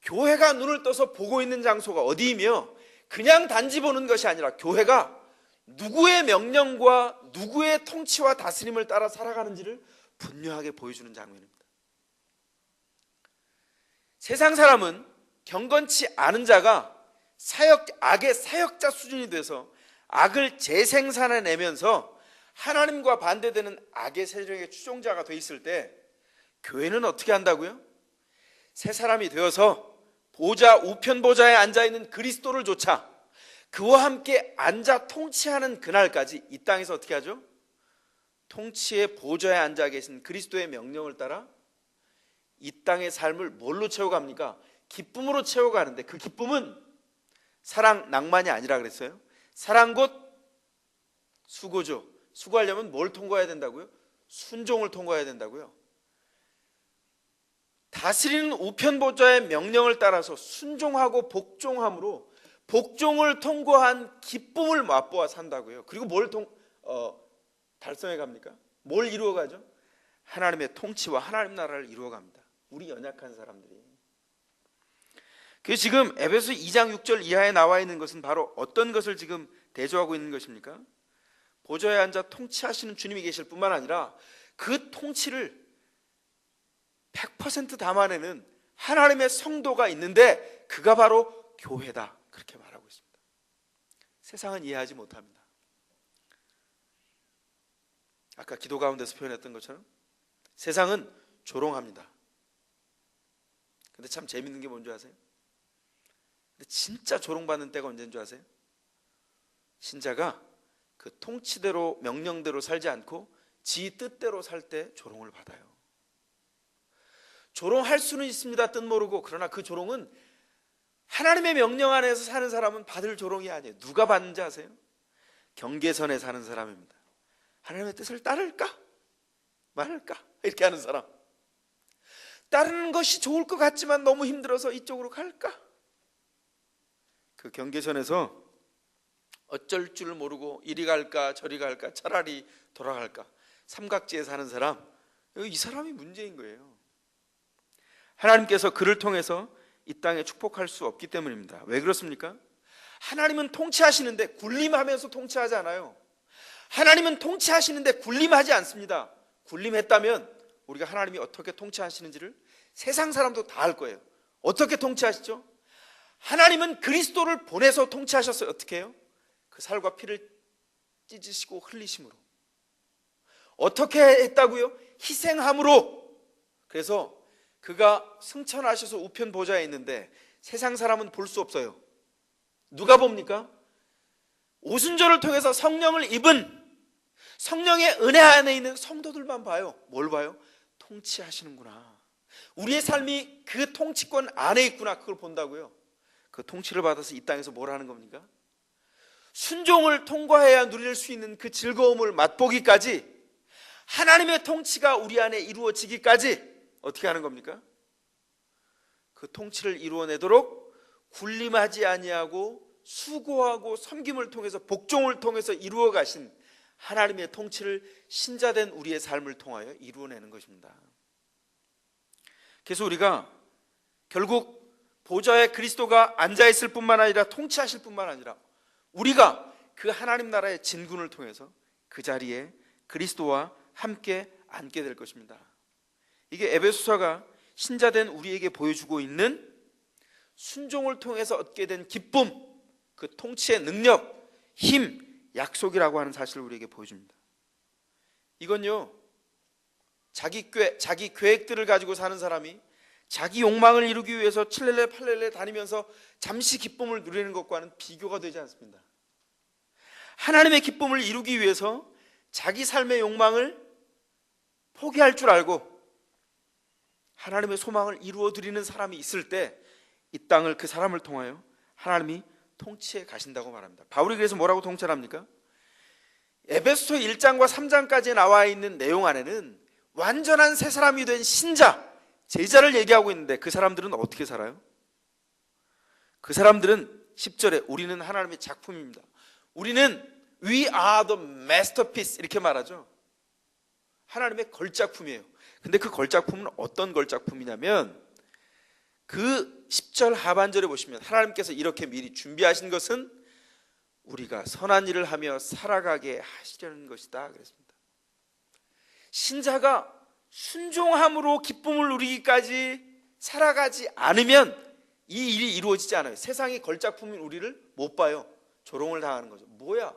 교회가 눈을 떠서 보고 있는 장소가 어디이며, 그냥 단지 보는 것이 아니라 교회가 누구의 명령과 누구의 통치와 다스림을 따라 살아가는지를 분명하게 보여주는 장면입니다. 세상 사람은 경건치 않은 자가 악의 사역자 수준이 돼서 악을 재생산해내면서 하나님과 반대되는 악의 세력의 추종자가 돼 있을 때, 교회는 어떻게 한다고요? 새 사람이 되어서 보좌 우편 보좌에 앉아있는 그리스도를 좇아 그와 함께 앉아 통치하는 그날까지 이 땅에서 어떻게 하죠? 통치의 보좌에 앉아 계신 그리스도의 명령을 따라 이 땅의 삶을 뭘로 채워갑니까? 기쁨으로 채워가는데, 그 기쁨은 사랑, 낭만이 아니라 그랬어요. 사랑 곧 수고죠. 수고하려면 뭘 통과해야 된다고요? 순종을 통과해야 된다고요. 다스리는 우편 보좌의 명령을 따라서 순종하고 복종함으로 복종을 통과한 기쁨을 맛보아 산다고요. 그리고 뭘 달성해 갑니까? 뭘 이루어 가죠? 하나님의 통치와 하나님 나라를 이루어 갑니다. 우리 연약한 사람들이. 그 지금 에베소 2장 6절 이하에 나와 있는 것은 바로 어떤 것을 지금 대조하고 있는 것입니까? 보좌에 앉아 통치하시는 주님이 계실 뿐만 아니라 그 통치를 100% 담아내는 하나님의 성도가 있는데, 그가 바로 교회다, 그렇게 말하고 있습니다. 세상은 이해하지 못합니다. 아까 기도 가운데서 표현했던 것처럼 세상은 조롱합니다. 근데 참 재밌는 게 뭔지 아세요? 근데 진짜 조롱받는 때가 언제인 줄 아세요? 신자가 그 통치대로 명령대로 살지 않고 지 뜻대로 살 때 조롱을 받아요. 조롱할 수는 있습니다, 뜻 모르고. 그러나 그 조롱은 하나님의 명령 안에서 사는 사람은 받을 조롱이 아니에요. 누가 받는지 아세요? 경계선에 사는 사람입니다. 하나님의 뜻을 따를까 말할까 이렇게 하는 사람. 따르는 것이 좋을 것 같지만 너무 힘들어서 이쪽으로 갈까? 그 경계선에서 어쩔 줄 모르고 이리 갈까 저리 갈까, 차라리 돌아갈까, 삼각지에 사는 사람, 이 사람이 문제인 거예요. 하나님께서 그를 통해서 이 땅에 축복할 수 없기 때문입니다. 왜 그렇습니까? 하나님은 통치하시는데 군림하면서 통치하지 않아요. 하나님은 통치하시는데 군림하지 않습니다. 군림했다면 우리가 하나님이 어떻게 통치하시는지를 세상 사람도 다 알 거예요. 어떻게 통치하시죠? 하나님은 그리스도를 보내서 통치하셨어요. 어떻게 해요? 그 살과 피를 찢으시고 흘리심으로. 어떻게 했다고요? 희생함으로. 그래서 그가 승천하셔서 우편 보좌에 있는데 세상 사람은 볼 수 없어요. 누가 봅니까? 오순절을 통해서 성령을 입은, 성령의 은혜 안에 있는 성도들만 봐요. 뭘 봐요? 통치하시는구나. 우리의 삶이 그 통치권 안에 있구나. 그걸 본다고요. 그 통치를 받아서 이 땅에서 뭘 하는 겁니까? 순종을 통과해야 누릴 수 있는 그 즐거움을 맛보기까지, 하나님의 통치가 우리 안에 이루어지기까지 어떻게 하는 겁니까? 그 통치를 이루어내도록 군림하지 아니하고 수고하고 섬김을 통해서 복종을 통해서 이루어 가신 하나님의 통치를 신자된 우리의 삶을 통하여 이루어내는 것입니다. 그래서 우리가 결국 보좌에 그리스도가 앉아있을 뿐만 아니라 통치하실 뿐만 아니라 우리가 그 하나님 나라의 진군을 통해서 그 자리에 그리스도와 함께 앉게 될 것입니다. 이게 에베소서가 신자된 우리에게 보여주고 있는 순종을 통해서 얻게 된 기쁨, 그 통치의 능력, 힘, 약속이라고 하는 사실을 우리에게 보여줍니다. 이건요, 자기 계획들을 가지고 사는 사람이 자기 욕망을 이루기 위해서 칠렐레 팔렐레 다니면서 잠시 기쁨을 누리는 것과는 비교가 되지 않습니다. 하나님의 기쁨을 이루기 위해서 자기 삶의 욕망을 포기할 줄 알고 하나님의 소망을 이루어 드리는 사람이 있을 때 이 땅을 그 사람을 통하여 하나님이 통치해 가신다고 말합니다. 바울이 그래서 뭐라고 통치를 합니까? 에베소서 1장과 3장까지 나와 있는 내용 안에는 완전한 새 사람이 된 신자, 제자를 얘기하고 있는데 그 사람들은 어떻게 살아요? 그 사람들은 10절에 우리는 하나님의 작품입니다. 우리는 We are the masterpiece 이렇게 말하죠. 하나님의 걸작품이에요. 근데 그 걸작품은 어떤 걸작품이냐면 그 10절 하반절에 보시면 하나님께서 이렇게 미리 준비하신 것은 우리가 선한 일을 하며 살아가게 하시려는 것이다 그랬습니다. 신자가 순종함으로 기쁨을 누리기까지 살아가지 않으면 이 일이 이루어지지 않아요. 세상이 걸작품인 우리를 못 봐요. 조롱을 당하는 거죠. 뭐야?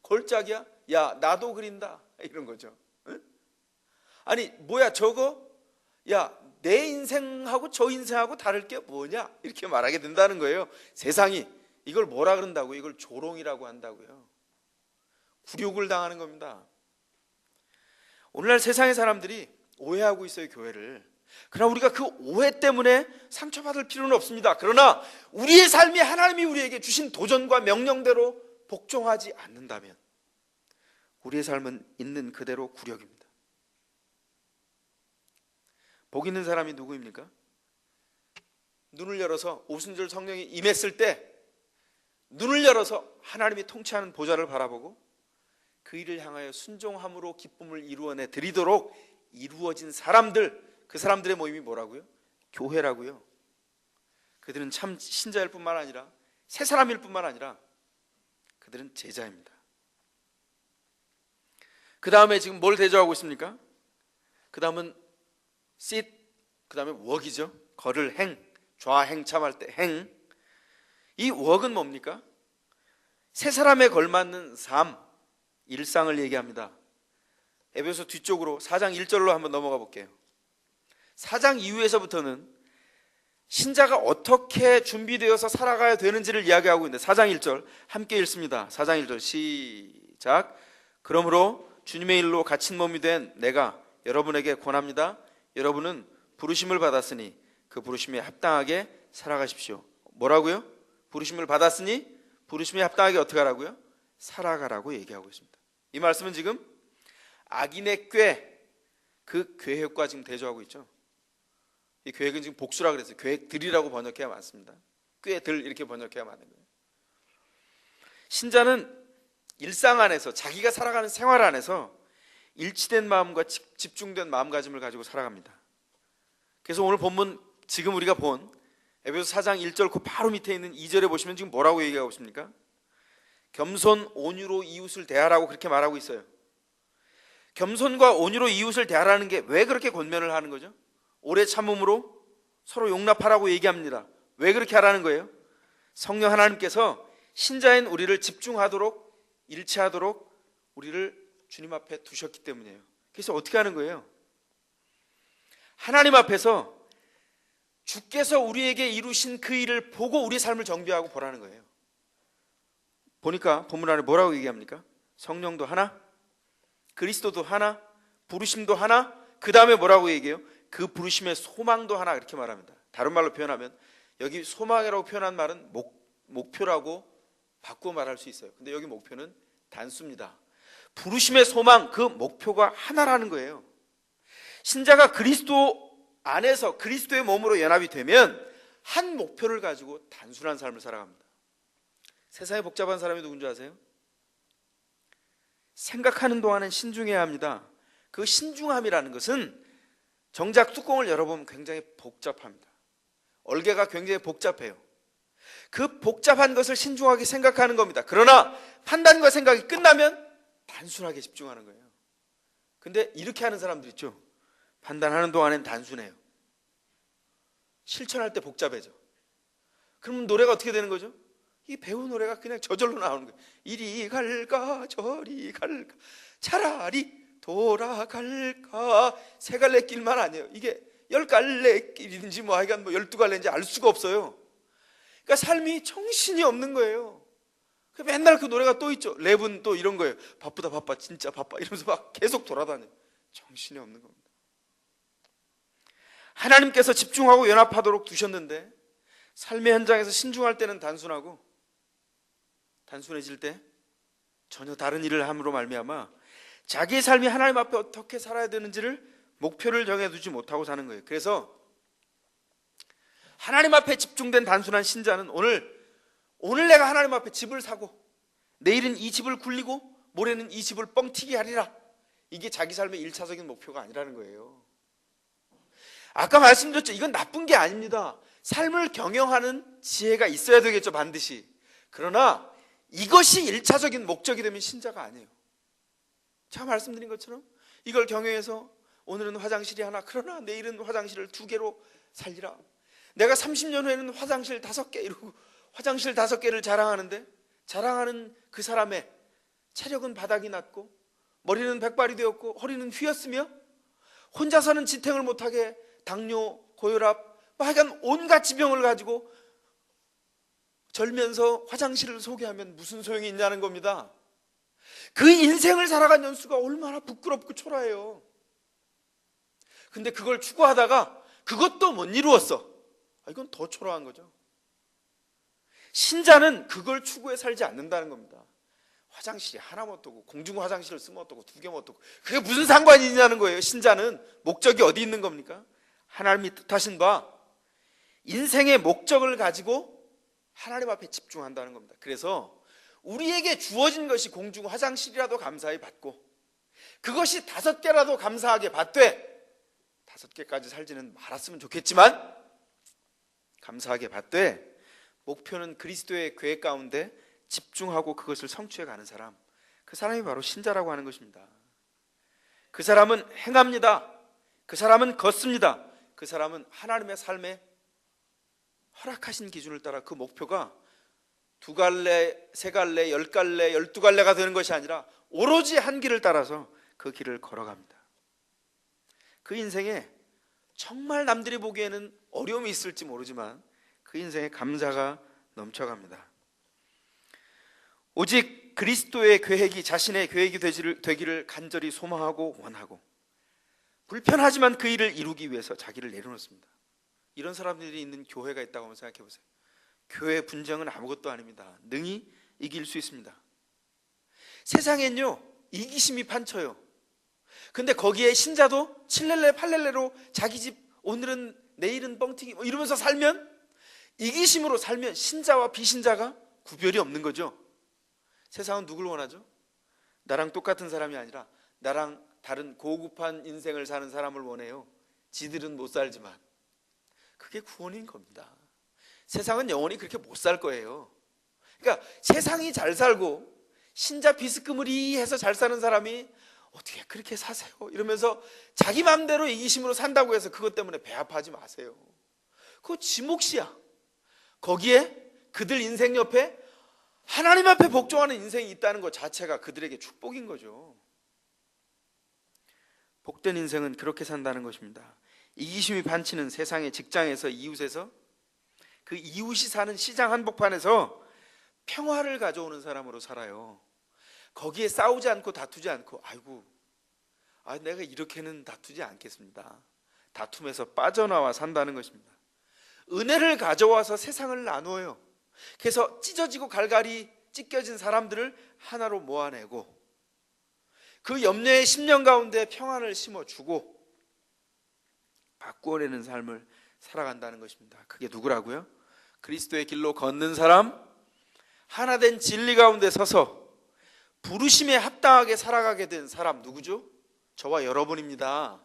걸작이야? 야, 나도 그린다. 이런 거죠. 응? 아니, 뭐야 저거? 야, 내 인생하고 저 인생하고 다를 게 뭐냐? 이렇게 말하게 된다는 거예요. 세상이 이걸 뭐라 그런다고? 이걸 조롱이라고 한다고요. 굴욕을 당하는 겁니다. 오늘날 세상의 사람들이 오해하고 있어요, 교회를. 그러나 우리가 그 오해 때문에 상처받을 필요는 없습니다. 그러나 우리의 삶이 하나님이 우리에게 주신 도전과 명령대로 복종하지 않는다면 우리의 삶은 있는 그대로 굴욕입니다. 복 있는 사람이 누구입니까? 눈을 열어서 오순절 성령이 임했을 때 눈을 열어서 하나님이 통치하는 보좌를 바라보고 그 일을 향하여 순종함으로 기쁨을 이루어내 드리도록 이루어진 사람들, 그 사람들의 모임이 뭐라고요? 교회라고요. 그들은 참 신자일 뿐만 아니라 새 사람일 뿐만 아니라 그들은 제자입니다. 그 다음에 지금 뭘 대조하고 있습니까? 그 다음은 sit, 그 다음에 walk이죠. 걸을 행, 좌행참할 때 행. 이 walk은 뭡니까? 새 사람에 걸맞는 삶, 일상을 얘기합니다. 에베소 뒤쪽으로 4장 1절로 한번 넘어가 볼게요. 4장 이후에서부터는 신자가 어떻게 준비되어서 살아가야 되는지를 이야기하고 있는데 4장 1절 함께 읽습니다. 4장 1절 시작. 그러므로 주님의 일로 갇힌 몸이 된 내가 여러분에게 권합니다. 여러분은 부르심을 받았으니 그 부르심에 합당하게 살아가십시오. 뭐라고요? 부르심을 받았으니 부르심에 합당하게 어떻게 하라고요? 살아가라고 얘기하고 있습니다. 이 말씀은 지금 악인의 꾀, 그 계획과 지금 대조하고 있죠. 이 계획은 지금 복수라 그랬어요. 계획들이라고 번역해야 맞습니다. 꾀들 이렇게 번역해야 맞는 거예요. 신자는 일상 안에서 자기가 살아가는 생활 안에서 일치된 마음과 집중된 마음가짐을 가지고 살아갑니다. 그래서 오늘 본문 지금 우리가 본 에베소 4장 1절 그 바로 밑에 있는 2절에 보시면 지금 뭐라고 얘기하고 있습니까? 겸손 온유로 이웃을 대하라고 그렇게 말하고 있어요. 겸손과 온유로 이웃을 대하라는 게 왜 그렇게 권면을 하는 거죠? 오래 참음으로 서로 용납하라고 얘기합니다. 왜 그렇게 하라는 거예요? 성령 하나님께서 신자인 우리를 집중하도록 일치하도록 우리를 주님 앞에 두셨기 때문이에요. 그래서 어떻게 하는 거예요? 하나님 앞에서 주께서 우리에게 이루신 그 일을 보고 우리 삶을 정비하고 보라는 거예요. 보니까 본문 안에 뭐라고 얘기합니까? 성령도 하나, 그리스도도 하나, 부르심도 하나, 그 다음에 뭐라고 얘기해요? 그 부르심의 소망도 하나 이렇게 말합니다. 다른 말로 표현하면 여기 소망이라고 표현한 말은 목표라고 바꾸어 말할 수 있어요. 근데 여기 목표는 단수입니다. 부르심의 소망, 그 목표가 하나라는 거예요. 신자가 그리스도 안에서 그리스도의 몸으로 연합이 되면 한 목표를 가지고 단순한 삶을 살아갑니다. 세상에 복잡한 사람이 누군지 아세요? 생각하는 동안은 신중해야 합니다. 그 신중함이라는 것은 정작 뚜껑을 열어보면 굉장히 복잡합니다. 얼개가 굉장히 복잡해요. 그 복잡한 것을 신중하게 생각하는 겁니다. 그러나 판단과 생각이 끝나면 단순하게 집중하는 거예요. 근데 이렇게 하는 사람들 있죠. 판단하는 동안엔 단순해요. 실천할 때 복잡해져. 그러면 노래가 어떻게 되는 거죠? 이 배우 노래가 그냥 저절로 나오는 거예요. 이리 갈까 저리 갈까 차라리 돌아갈까. 세 갈래 길만 아니에요. 이게 10갈래 길인지 뭐 하여간 뭐 12갈래인지 알 수가 없어요. 그러니까 삶이 정신이 없는 거예요. 맨날 그 노래가 또 있죠. 랩은 또 이런 거예요. 바쁘다 바빠 진짜 바빠 이러면서 막 계속 돌아다녀요. 정신이 없는 겁니다. 하나님께서 집중하고 연합하도록 두셨는데 삶의 현장에서 신중할 때는 단순하고 단순해질 때 전혀 다른 일을 함으로 말미암아 자기의 삶이 하나님 앞에 어떻게 살아야 되는지를 목표를 정해두지 못하고 사는 거예요. 그래서 하나님 앞에 집중된 단순한 신자는 오늘 내가 하나님 앞에 집을 사고 내일은 이 집을 굴리고 모레는 이 집을 뻥튀기 하리라. 이게 자기 삶의 1차적인 목표가 아니라는 거예요. 아까 말씀드렸죠. 이건 나쁜 게 아닙니다. 삶을 경영하는 지혜가 있어야 되겠죠, 반드시. 그러나 이것이 1차적인 목적이 되면 신자가 아니에요. 제가 말씀드린 것처럼 이걸 경영해서 오늘은 화장실이 하나, 그러나 내일은 화장실을 2개로 살리라. 내가 30년 후에는 화장실 5개 이러고 화장실 5개를 자랑하는 그 사람의 체력은 바닥이 났고 머리는 백발이 되었고 허리는 휘었으며 혼자서는 지탱을 못하게 당뇨, 고혈압, 하여간 온갖 지병을 가지고 절면서 화장실을 소개하면 무슨 소용이 있냐는 겁니다. 그 인생을 살아간 연수가 얼마나 부끄럽고 초라해요. 근데 그걸 추구하다가 그것도 못 이루었어. 이건 더 초라한 거죠. 신자는 그걸 추구해 살지 않는다는 겁니다. 화장실이 하나 못 두고 공중 화장실을 쓰면 어떠고 2개 못 두고 그게 무슨 상관이 있냐는 거예요. 신자는 목적이 어디 있는 겁니까? 하나님이 뜻하신 바 인생의 목적을 가지고 하나님 앞에 집중한다는 겁니다. 그래서 우리에게 주어진 것이 공중 화장실이라도 감사히 받고 그것이 5개라도 감사하게 받되 5개까지 살지는 말았으면 좋겠지만 감사하게 받되 목표는 그리스도의 계획 가운데 집중하고 그것을 성취해 가는 사람, 그 사람이 바로 신자라고 하는 것입니다. 그 사람은 행합니다. 그 사람은 걷습니다. 그 사람은 하나님의 삶에 허락하신 기준을 따라 그 목표가 2갈래, 3갈래, 10갈래, 12갈래가 되는 것이 아니라 오로지 한 길을 따라서 그 길을 걸어갑니다. 그 인생에 정말 남들이 보기에는 어려움이 있을지 모르지만 그 인생에 감사가 넘쳐갑니다. 오직 그리스도의 계획이 자신의 계획이 되기를 간절히 소망하고 원하고 불편하지만 그 일을 이루기 위해서 자기를 내려놓습니다. 이런 사람들이 있는 교회가 있다고 한번 생각해 보세요. 교회 분쟁은 아무것도 아닙니다. 능히 이길 수 있습니다. 세상엔요 이기심이 판쳐요. 근데 거기에 신자도 7렐레 8렐레로 자기 집 오늘은 내일은 뻥튀기 뭐 이러면서 살면, 이기심으로 살면 신자와 비신자가 구별이 없는 거죠. 세상은 누굴 원하죠? 나랑 똑같은 사람이 아니라 나랑 다른 고급한 인생을 사는 사람을 원해요. 지들은 못 살지만. 그게 구원인 겁니다. 세상은 영원히 그렇게 못 살 거예요. 그러니까 세상이 잘 살고 신자 비스끄머리해서 잘 사는 사람이 어떻게 그렇게 사세요? 이러면서 자기 마음대로 이기심으로 산다고 해서 그것 때문에 배아파하지 마세요. 그거 지 몫이야. 거기에 그들 인생 옆에 하나님 앞에 복종하는 인생이 있다는 것 자체가 그들에게 축복인 거죠. 복된 인생은 그렇게 산다는 것입니다. 이기심이 판치는 세상의 직장에서, 이웃에서, 그 이웃이 사는 시장 한복판에서 평화를 가져오는 사람으로 살아요. 거기에 싸우지 않고 다투지 않고 내가 이렇게는 다투지 않겠습니다. 다툼에서 빠져나와 산다는 것입니다. 은혜를 가져와서 세상을 나누어요. 그래서 찢어지고 갈갈이 찢겨진 사람들을 하나로 모아내고 그 염려의 심령 가운데 평안을 심어주고 바꾸어내는 삶을 살아간다는 것입니다. 그게 누구라고요? 그리스도의 길로 걷는 사람, 하나된 진리 가운데 서서 부르심에 합당하게 살아가게 된 사람 누구죠? 저와 여러분입니다.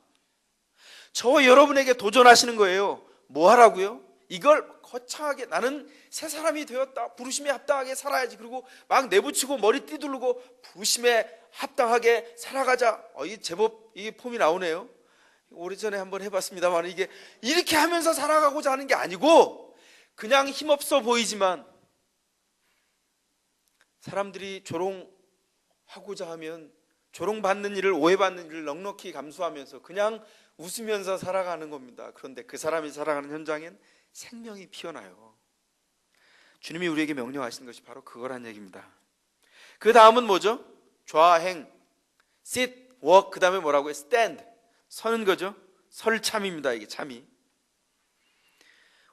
저와 여러분에게 도전하시는 거예요. 뭐 하라고요? 이걸 거창하게 나는 새 사람이 되었다, 부르심에 합당하게 살아야지, 그리고 막 내부치고 머리 띠두르고 부르심에 합당하게 살아가자. 이 제법 이게 폼이 나오네요. 오래전에 한번 해봤습니다만 이게 이렇게 하면서 살아가고자 하는 게 아니고 그냥 힘없어 보이지만 사람들이 조롱하고자 하면 조롱받는 일을, 오해받는 일을 넉넉히 감수하면서 그냥 웃으면서 살아가는 겁니다. 그런데 그 사람이 살아가는 현장엔 생명이 피어나요. 주님이 우리에게 명령하시는 것이 바로 그거란 얘기입니다. 그 다음은 뭐죠? 좌행, sit, walk, 그 다음에 뭐라고요? stand, 서는 거죠. 설 참입니다. 이게 참이.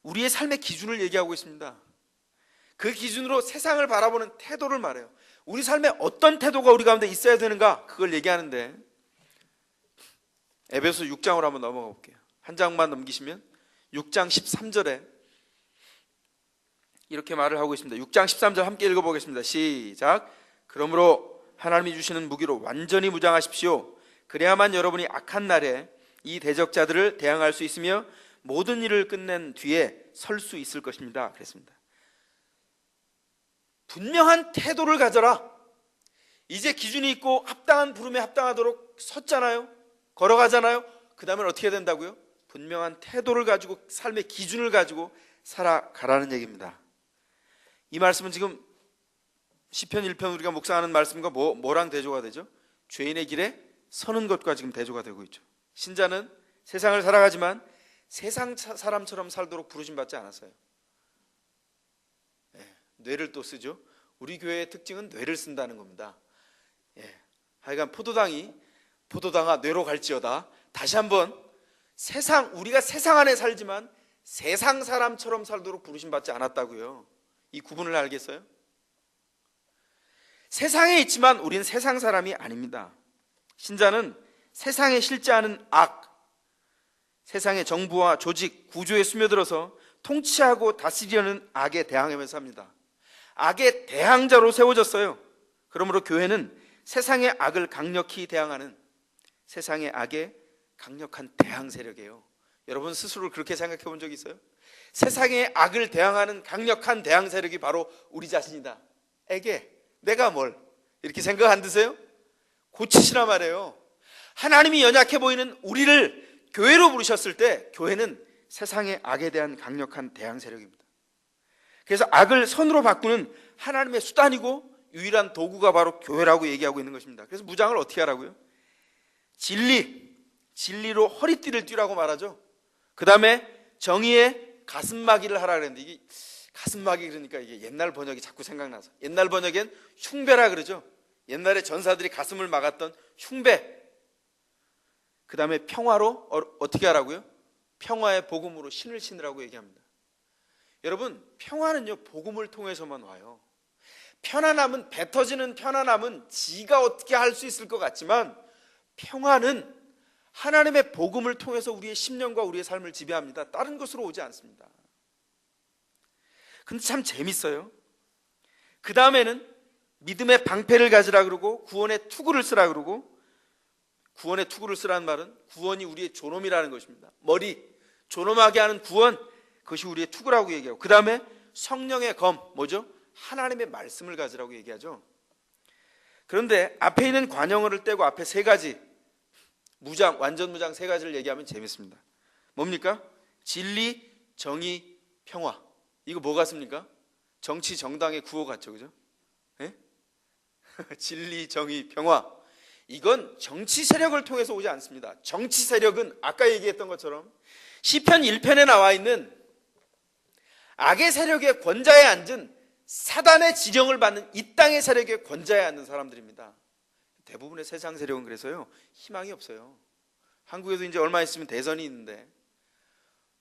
우리의 삶의 기준을 얘기하고 있습니다. 그 기준으로 세상을 바라보는 태도를 말해요. 우리 삶에 어떤 태도가 우리 가운데 있어야 되는가, 그걸 얘기하는데 에베소 6장으로 한번 넘어가 볼게요. 한 장만 넘기시면 6장 13절에 이렇게 말을 하고 있습니다. 6장 13절 함께 읽어보겠습니다. 시작. 그러므로 하나님이 주시는 무기로 완전히 무장하십시오. 그래야만 여러분이 악한 날에 이 대적자들을 대항할 수 있으며 모든 일을 끝낸 뒤에 설 수 있을 것입니다. 그랬습니다. 분명한 태도를 가져라. 이제 기준이 있고 합당한 부름에 합당하도록 섰잖아요. 걸어가잖아요. 그 다음에 어떻게 해야 된다고요? 분명한 태도를 가지고, 삶의 기준을 가지고 살아가라는 얘기입니다. 이 말씀은 지금 시편 1편 우리가 묵상하는 말씀과 뭐랑 대조가 되죠? 죄인의 길에 서는 것과 지금 대조가 되고 있죠. 신자는 세상을 살아가지만 세상 사람처럼 살도록 부르심받지 않았어요. 뇌를 또 쓰죠. 우리 교회의 특징은 뇌를 쓴다는 겁니다. 하여간 포도당아 뇌로 갈지어다. 다시 한번, 우리가 세상 안에 살지만 세상 사람처럼 살도록 부르심받지 않았다고요. 이 구분을 알겠어요? 세상에 있지만 우리는 세상 사람이 아닙니다. 신자는 세상에 실제하는 세상의 정부와 조직, 구조에 스며들어서 통치하고 다스리려는 악에 대항하면서 삽니다. 악의 대항자로 세워졌어요. 그러므로 교회는 세상의 악을 강력히 대항하는 세상의 악의 강력한 대항 세력이에요. 여러분 스스로를 그렇게 생각해 본 적 있어요? 세상의 악을 대항하는 강력한 대항 세력이 바로 우리 자신이다. 내가 뭘 이렇게 생각 안 드세요? 고치시라 말이에요. 하나님이 연약해 보이는 우리를 교회로 부르셨을 때 교회는 세상의 악에 대한 강력한 대항 세력입니다. 그래서 악을 선으로 바꾸는 하나님의 수단이고 유일한 도구가 바로 교회라고 얘기하고 있는 것입니다. 그래서 무장을 어떻게 하라고요? 진리로 허리띠를 띠라고 말하죠. 그 다음에 정의의 가슴막이를 하라 그랬는데, 이게 가슴막이 그러니까 이게 옛날 번역이 자꾸 생각나서, 옛날 번역엔 흉배라 그러죠. 옛날에 전사들이 가슴을 막았던 흉배. 그 다음에 평화로 어떻게 하라고요? 평화의 복음으로 신을 신으라고 얘기합니다. 여러분, 평화는요 복음을 통해서만 와요. 편안함은, 배 터지는 편안함은 지가 어떻게 할 수 있을 것 같지만 평화는 하나님의 복음을 통해서 우리의 심령과 우리의 삶을 지배합니다. 다른 것으로 오지 않습니다. 근데 참 재밌어요. 그 다음에는 믿음의 방패를 가지라 그러고 구원의 투구를 쓰라 그러고, 구원의 투구를 쓰라는 말은 구원이 우리의 존엄이라는 것입니다. 존엄하게 하는 구원, 그것이 우리의 투구라고 얘기하고, 그 다음에 성령의 검, 뭐죠? 하나님의 말씀을 가지라고 얘기하죠. 그런데 앞에 있는 관용어를 떼고 앞에 세 가지 무장, 완전 무장 세 가지를 얘기하면 재밌습니다. 뭡니까? 진리, 정의, 평화. 이거 뭐 같습니까? 정치 정당의 구호 같죠, 그죠? 진리, 정의, 평화. 이건 정치 세력을 통해서 오지 않습니다. 정치 세력은 아까 얘기했던 것처럼 시편 1편에 나와 있는 악의 세력의 권좌에 앉은 사단의 지령을 받는 이 땅의 세력의 권좌에 앉는 사람들입니다. 대부분의 세상 세력은 그래서요 희망이 없어요. 한국에도 이제 얼마 있으면 대선이 있는데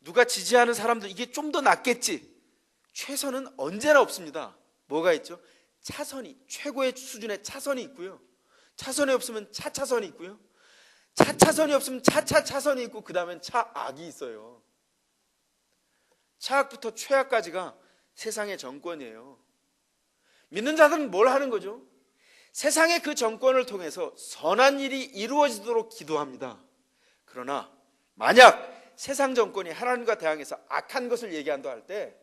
누가 지지하는 사람들 이게 좀 더 낫겠지. 최선은 언제나 없습니다. 뭐가 있죠? 최고의 수준의 차선이 있고요, 차선이 없으면 차차선이 있고요, 차차선이 없으면 차차차선이 있고, 그 다음엔 차악이 있어요. 차악부터 최악까지가 세상의 정권이에요. 믿는 자들은 뭘 하는 거죠? 세상의 그 정권을 통해서 선한 일이 이루어지도록 기도합니다. 그러나 만약 세상 정권이 하나님과 대항해서 악한 것을 얘기한다 할 때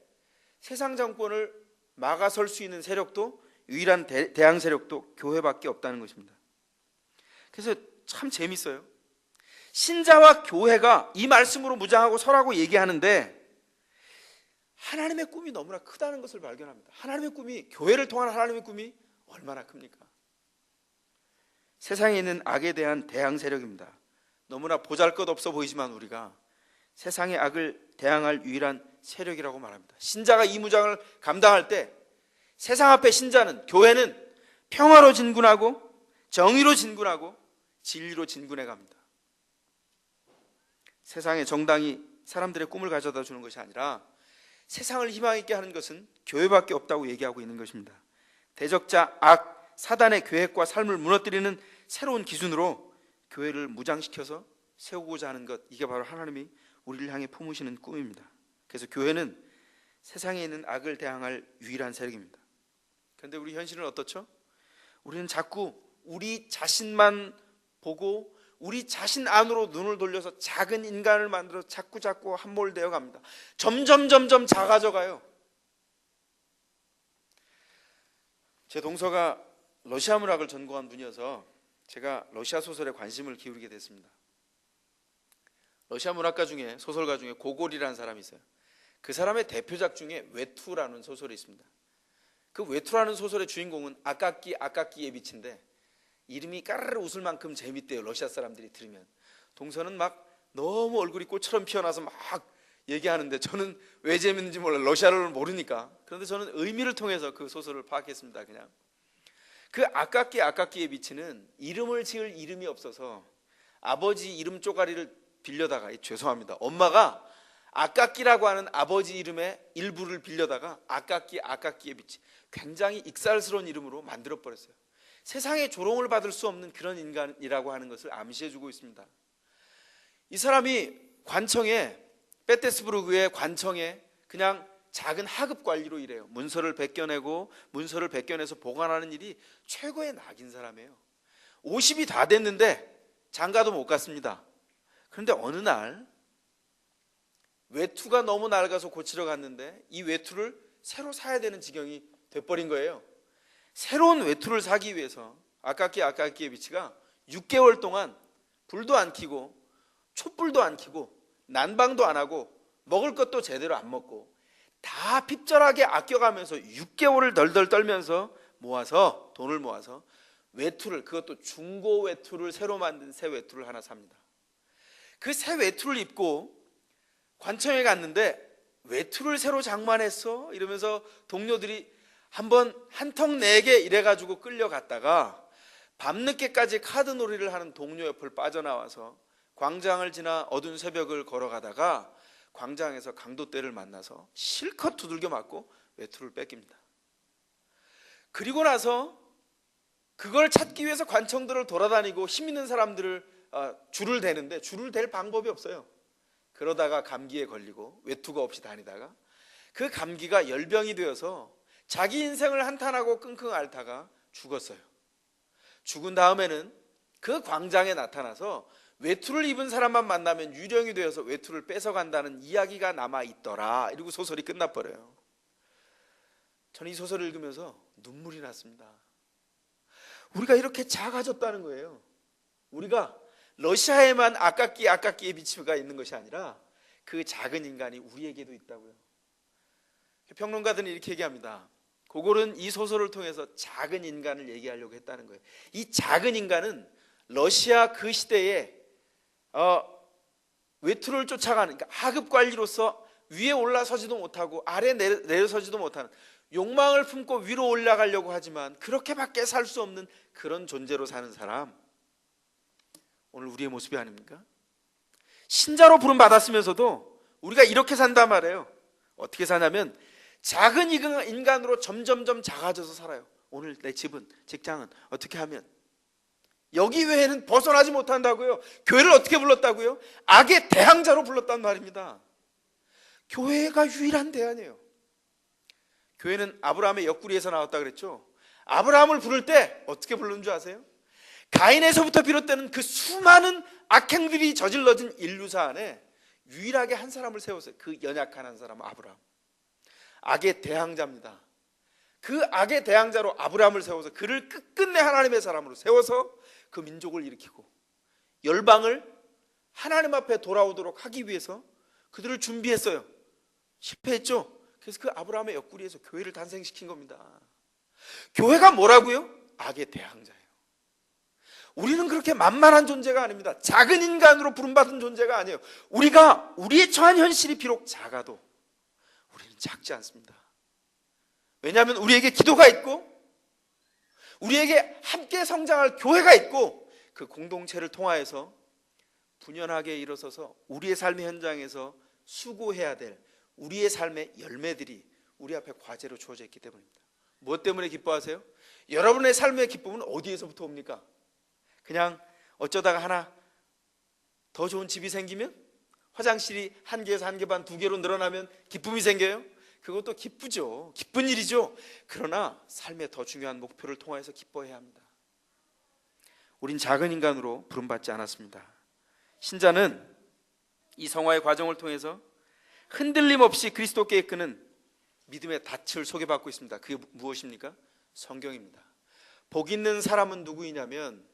세상 정권을 막아설 수 있는 세력도 유일한 대항 세력도 교회밖에 없다는 것입니다. 그래서 참 재밌어요. 신자와 교회가 이 말씀으로 무장하고 설하고 얘기하는데 하나님의 꿈이 너무나 크다는 것을 발견합니다. 하나님의 꿈이, 교회를 통한 하나님의 꿈이 얼마나 큽니까? 세상에 있는 악에 대한 대항 세력입니다. 너무나 보잘것없어 보이지만 우리가 세상의 악을 대항할 유일한 세력이라고 말합니다. 신자가 이 무장을 감당할 때 세상 앞에 신자는, 교회는 평화로 진군하고 정의로 진군하고 진리로 진군해 갑니다. 세상의 정당이 사람들의 꿈을 가져다 주는 것이 아니라 세상을 희망 있게 하는 것은 교회밖에 없다고 얘기하고 있는 것입니다. 대적자 악, 사단의 계획과 삶을 무너뜨리는 새로운 기준으로 교회를 무장시켜서 세우고자 하는 것, 이게 바로 하나님이 우리를 향해 품으시는 꿈입니다. 그래서 교회는 세상에 있는 악을 대항할 유일한 세력입니다. 그런데 우리 현실은 어떻죠? 우리는 자꾸 우리 자신만 보고 우리 자신 안으로 눈을 돌려서 작은 인간을 만들어 자꾸 함몰되어 갑니다. 점점 작아져 가요. 제 동서가 러시아 문학을 전공한 분이어서 제가 러시아 소설에 관심을 기울이게 됐습니다. 러시아 문학가 중에, 소설가 중에 고골이라는 사람이 있어요. 그 사람의 대표작 중에 외투라는 소설이 있습니다. 그 외투라는 소설의 주인공은 아까끼 예비치인데 이름이 까르르 웃을 만큼 재밌대요. 러시아 사람들이 들으면. 동서는 막 너무 얼굴이 꽃처럼 피어나서 막 얘기하는데 저는 왜 재밌는지 몰라요. 러시아를 모르니까. 그런데 저는 의미를 통해서 그 소설을 파악했습니다. 그냥 그 아까끼의 비치는 이름을 지을 이름이 없어서 아버지 이름 쪼가리를 빌려다가, 죄송합니다, 엄마가 아까끼라고 하는 아버지 이름의 일부를 빌려다가 아까끼의 비치, 굉장히 익살스러운 이름으로 만들어버렸어요. 세상에 조롱을 받을 수 없는 그런 인간이라고 하는 것을 암시해주고 있습니다. 이 사람이 관청에, 페테스부르크의 관청에 그냥 작은 하급 관리로 일해요. 문서를 베껴내서 보관하는 일이 최고의 낙인 사람이에요. 50이 다 됐는데 장가도 못 갔습니다. 그런데 어느 날 외투가 너무 낡아서 고치러 갔는데 이 외투를 새로 사야 되는 지경이 돼버린 거예요. 새로운 외투를 사기 위해서 아까끼의 비치가 6개월 동안 불도 안 켜고 촛불도 안 켜고 난방도 안 하고 먹을 것도 제대로 안 먹고 다 핍절하게 아껴가면서 6개월을 덜덜 떨면서 돈을 모아서 외투를, 그것도 중고 외투를, 새로 만든 새 외투를 하나 삽니다. 그 새 외투를 입고 관청에 갔는데 외투를 새로 장만했어? 이러면서 동료들이 한번 한턱 내게 이래가지고 끌려갔다가 밤늦게까지 카드놀이를 하는 동료 옆을 빠져나와서 광장을 지나 어두운 새벽을 걸어가다가 광장에서 강도떼를 만나서 실컷 두들겨 맞고 외투를 뺏깁니다. 그리고 나서 그걸 찾기 위해서 관청들을 돌아다니고 힘 있는 사람들을 줄을 대는데 줄을 댈 방법이 없어요. 그러다가 감기에 걸리고 외투가 없이 다니다가 그 감기가 열병이 되어서 자기 인생을 한탄하고 끙끙 앓다가 죽었어요. 죽은 다음에는 그 광장에 나타나서 외투를 입은 사람만 만나면 유령이 되어서 외투를 뺏어간다는 이야기가 남아있더라. 이러고 소설이 끝나버려요. 저는 이 소설을 읽으면서 눈물이 났습니다. 우리가 이렇게 작아졌다는 거예요. 우리가 러시아에만 아까끼의 비치가 있는 것이 아니라 그 작은 인간이 우리에게도 있다고요. 평론가들은 이렇게 얘기합니다. 고골은 이 소설을 통해서 작은 인간을 얘기하려고 했다는 거예요. 이 작은 인간은 러시아 그 시대에 외투를 쫓아가는, 그러니까 하급 관리로서 위에 올라서지도 못하고 아래 내려서지도 못하는, 욕망을 품고 위로 올라가려고 하지만 그렇게밖에 살 수 없는 그런 존재로 사는 사람, 오늘 우리의 모습이 아닙니까? 신자로 부름 받았으면서도 우리가 이렇게 산단 말이에요. 어떻게 사냐면 작은 인간으로 점점 작아져서 살아요. 오늘 내 집은, 직장은 어떻게 하면, 여기 외에는 벗어나지 못한다고요. 교회를 어떻게 불렀다고요? 악의 대항자로 불렀단 말입니다. 교회가 유일한 대안이에요. 교회는 아브라함의 옆구리에서 나왔다 그랬죠. 아브라함을 부를 때 어떻게 부르는 줄 아세요? 가인에서부터 비롯되는 그 수많은 악행들이 저질러진 인류사 안에 유일하게 한 사람을 세웠어요. 그 연약한 한 사람, 아브라함. 악의 대항자입니다. 그 악의 대항자로 아브라함을 세워서 그를 끝끝내 하나님의 사람으로 세워서 그 민족을 일으키고 열방을 하나님 앞에 돌아오도록 하기 위해서 그들을 준비했어요. 실패했죠. 그래서 그 아브라함의 옆구리에서 교회를 탄생시킨 겁니다. 교회가 뭐라고요? 악의 대항자예요. 우리는 그렇게 만만한 존재가 아닙니다. 작은 인간으로 부름받은 존재가 아니에요. 우리의 처한 현실이 비록 작아도 우리는 작지 않습니다. 왜냐하면 우리에게 기도가 있고 우리에게 함께 성장할 교회가 있고 그 공동체를 통하여서 분연하게 일어서서 우리의 삶의 현장에서 수고해야 될 우리의 삶의 열매들이 우리 앞에 과제로 주어져 있기 때문입니다. 무엇 때문에 기뻐하세요? 여러분의 삶의 기쁨은 어디에서부터 옵니까? 그냥 어쩌다가 하나 더 좋은 집이 생기면, 화장실이 한 개에서 한 개 반, 두 개로 늘어나면 기쁨이 생겨요? 그것도 기쁘죠. 기쁜 일이죠. 그러나 삶의 더 중요한 목표를 통해서 기뻐해야 합니다. 우린 작은 인간으로 부름받지 않았습니다. 신자는 이 성화의 과정을 통해서 흔들림 없이 그리스도께 이끄는 믿음의 닻을 소개받고 있습니다. 그게 무엇입니까? 성경입니다. 복 있는 사람은 누구이냐면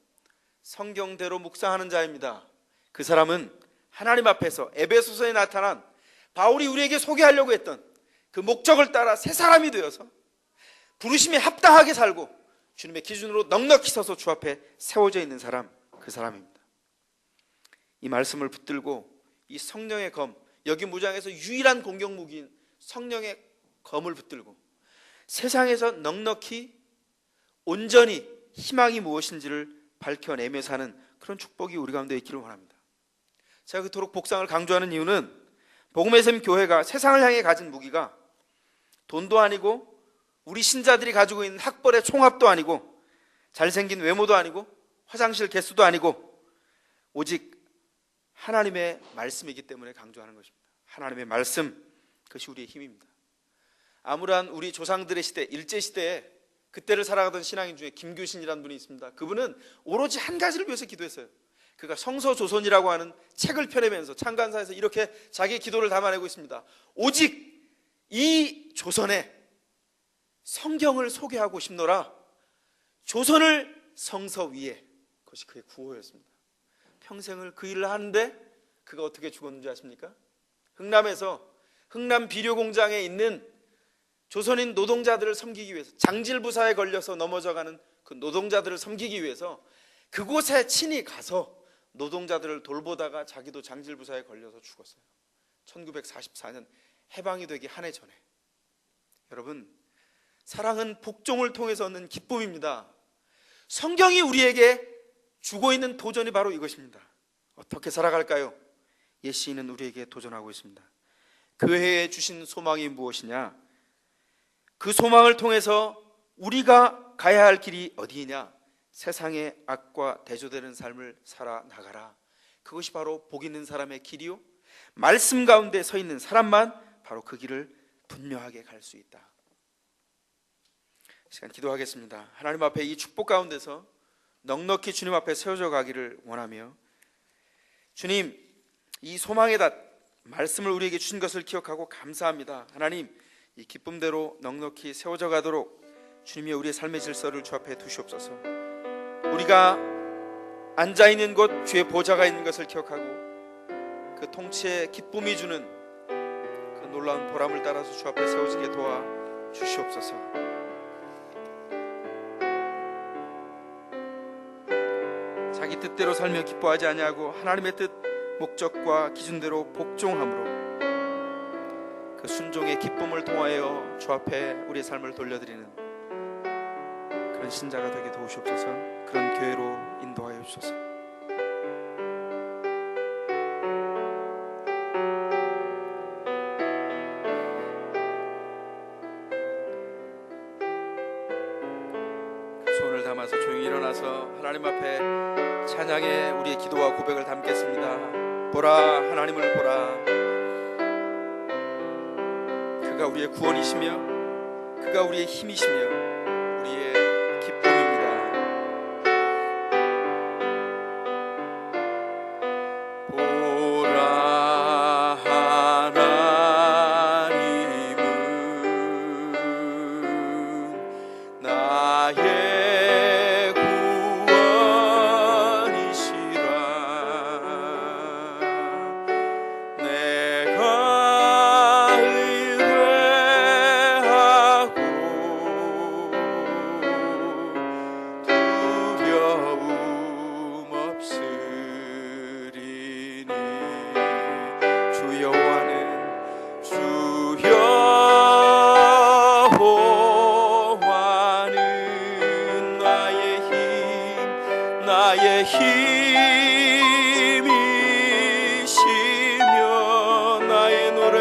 성경대로 묵상하는 자입니다. 그 사람은 하나님 앞에서 에베소서에 나타난 바울이 우리에게 소개하려고 했던 그 목적을 따라 새 사람이 되어서 부르심에 합당하게 살고 주님의 기준으로 넉넉히 서서 주 앞에 세워져 있는 사람, 그 사람입니다. 이 말씀을 붙들고 이 성령의 검, 여기 무장에서 유일한 공격 무기인 성령의 검을 붙들고 세상에서 넉넉히 온전히 희망이 무엇인지를 밝혀내며 사는 그런 축복이 우리 가운데 있기를 원합니다. 제가 그토록 복상을 강조하는 이유는 복음의 샘 교회가 세상을 향해 가진 무기가 돈도 아니고 우리 신자들이 가지고 있는 학벌의 총합도 아니고 잘생긴 외모도 아니고 화장실 개수도 아니고 오직 하나님의 말씀이기 때문에 강조하는 것입니다. 하나님의 말씀, 그것이 우리의 힘입니다. 암울한 우리 조상들의 시대, 일제시대에 그때를 살아가던 신앙인 중에 김규신이라는 분이 있습니다. 그분은 오로지 한 가지를 위해서 기도했어요. 그가 성서조선이라고 하는 책을 펴내면서 창간사에서 이렇게 자기의 기도를 담아내고 있습니다. 오직 이 조선에 성경을 소개하고 싶노라. 조선을 성서 위에, 그것이 그의 구호였습니다. 평생을 그 일을 하는데 그가 어떻게 죽었는지 아십니까? 흥남에서 흥남 비료 공장에 있는 조선인 노동자들을 섬기기 위해서, 장질부사에 걸려서 넘어져가는 그 노동자들을 섬기기 위해서 그곳에 친히 가서 노동자들을 돌보다가 자기도 장질부사에 걸려서 죽었어요. 1944년 해방이 되기 한 해 전에. 여러분, 사랑은 복종을 통해서 얻는 기쁨입니다. 성경이 우리에게 주고 있는 도전이 바로 이것입니다. 어떻게 살아갈까요? 옛 시인은 우리에게 도전하고 있습니다. 교회에 주신 소망이 무엇이냐? 그 소망을 통해서 우리가 가야 할 길이 어디이냐? 세상의 악과 대조되는 삶을 살아나가라. 그것이 바로 복 있는 사람의 길이요, 말씀 가운데 서 있는 사람만 바로 그 길을 분명하게 갈 수 있다. 시간 기도하겠습니다. 하나님 앞에 이 축복 가운데서 넉넉히 주님 앞에 세워져 가기를 원하며, 주님, 이 소망의 닷 말씀을 우리에게 주신 것을 기억하고 감사합니다. 하나님, 이 기쁨대로 넉넉히 세워져 가도록 주님이 우리의 삶의 질서를 주 앞에 두시옵소서. 우리가 앉아있는 곳 주의 보좌가 있는 것을 기억하고 그 통치의 기쁨이 주는 그 놀라운 보람을 따라서 주 앞에 세워지게 도와주시옵소서. 자기 뜻대로 살며 기뻐하지 아니하고 하나님의 뜻, 목적과 기준대로 복종함으로 그 순종의 기쁨을 통하여 주 앞에 우리의 삶을 돌려드리는 그런 신자가 되게 도우시옵소서. 그런 교회로 인도하여 주소서. 손을 담아서 조용히 일어나서 하나님 앞에 찬양에 우리의 기도와 고백을 담겠습니다. 보라, 하나님을 보라. 그가 우리의 구원이시며 그가 우리의 힘이시며 우리의 기쁨입니다. 보라 하나님은 나의 구원이시라. 내가 의뢰하고 두려움 없으리니 주 여호와는 나의 힘이시며 나의 노래시며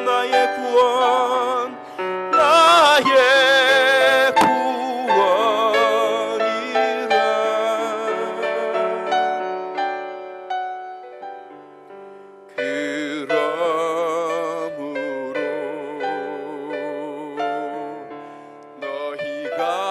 나의 구원 나의 구원이라. 그러므로 너희가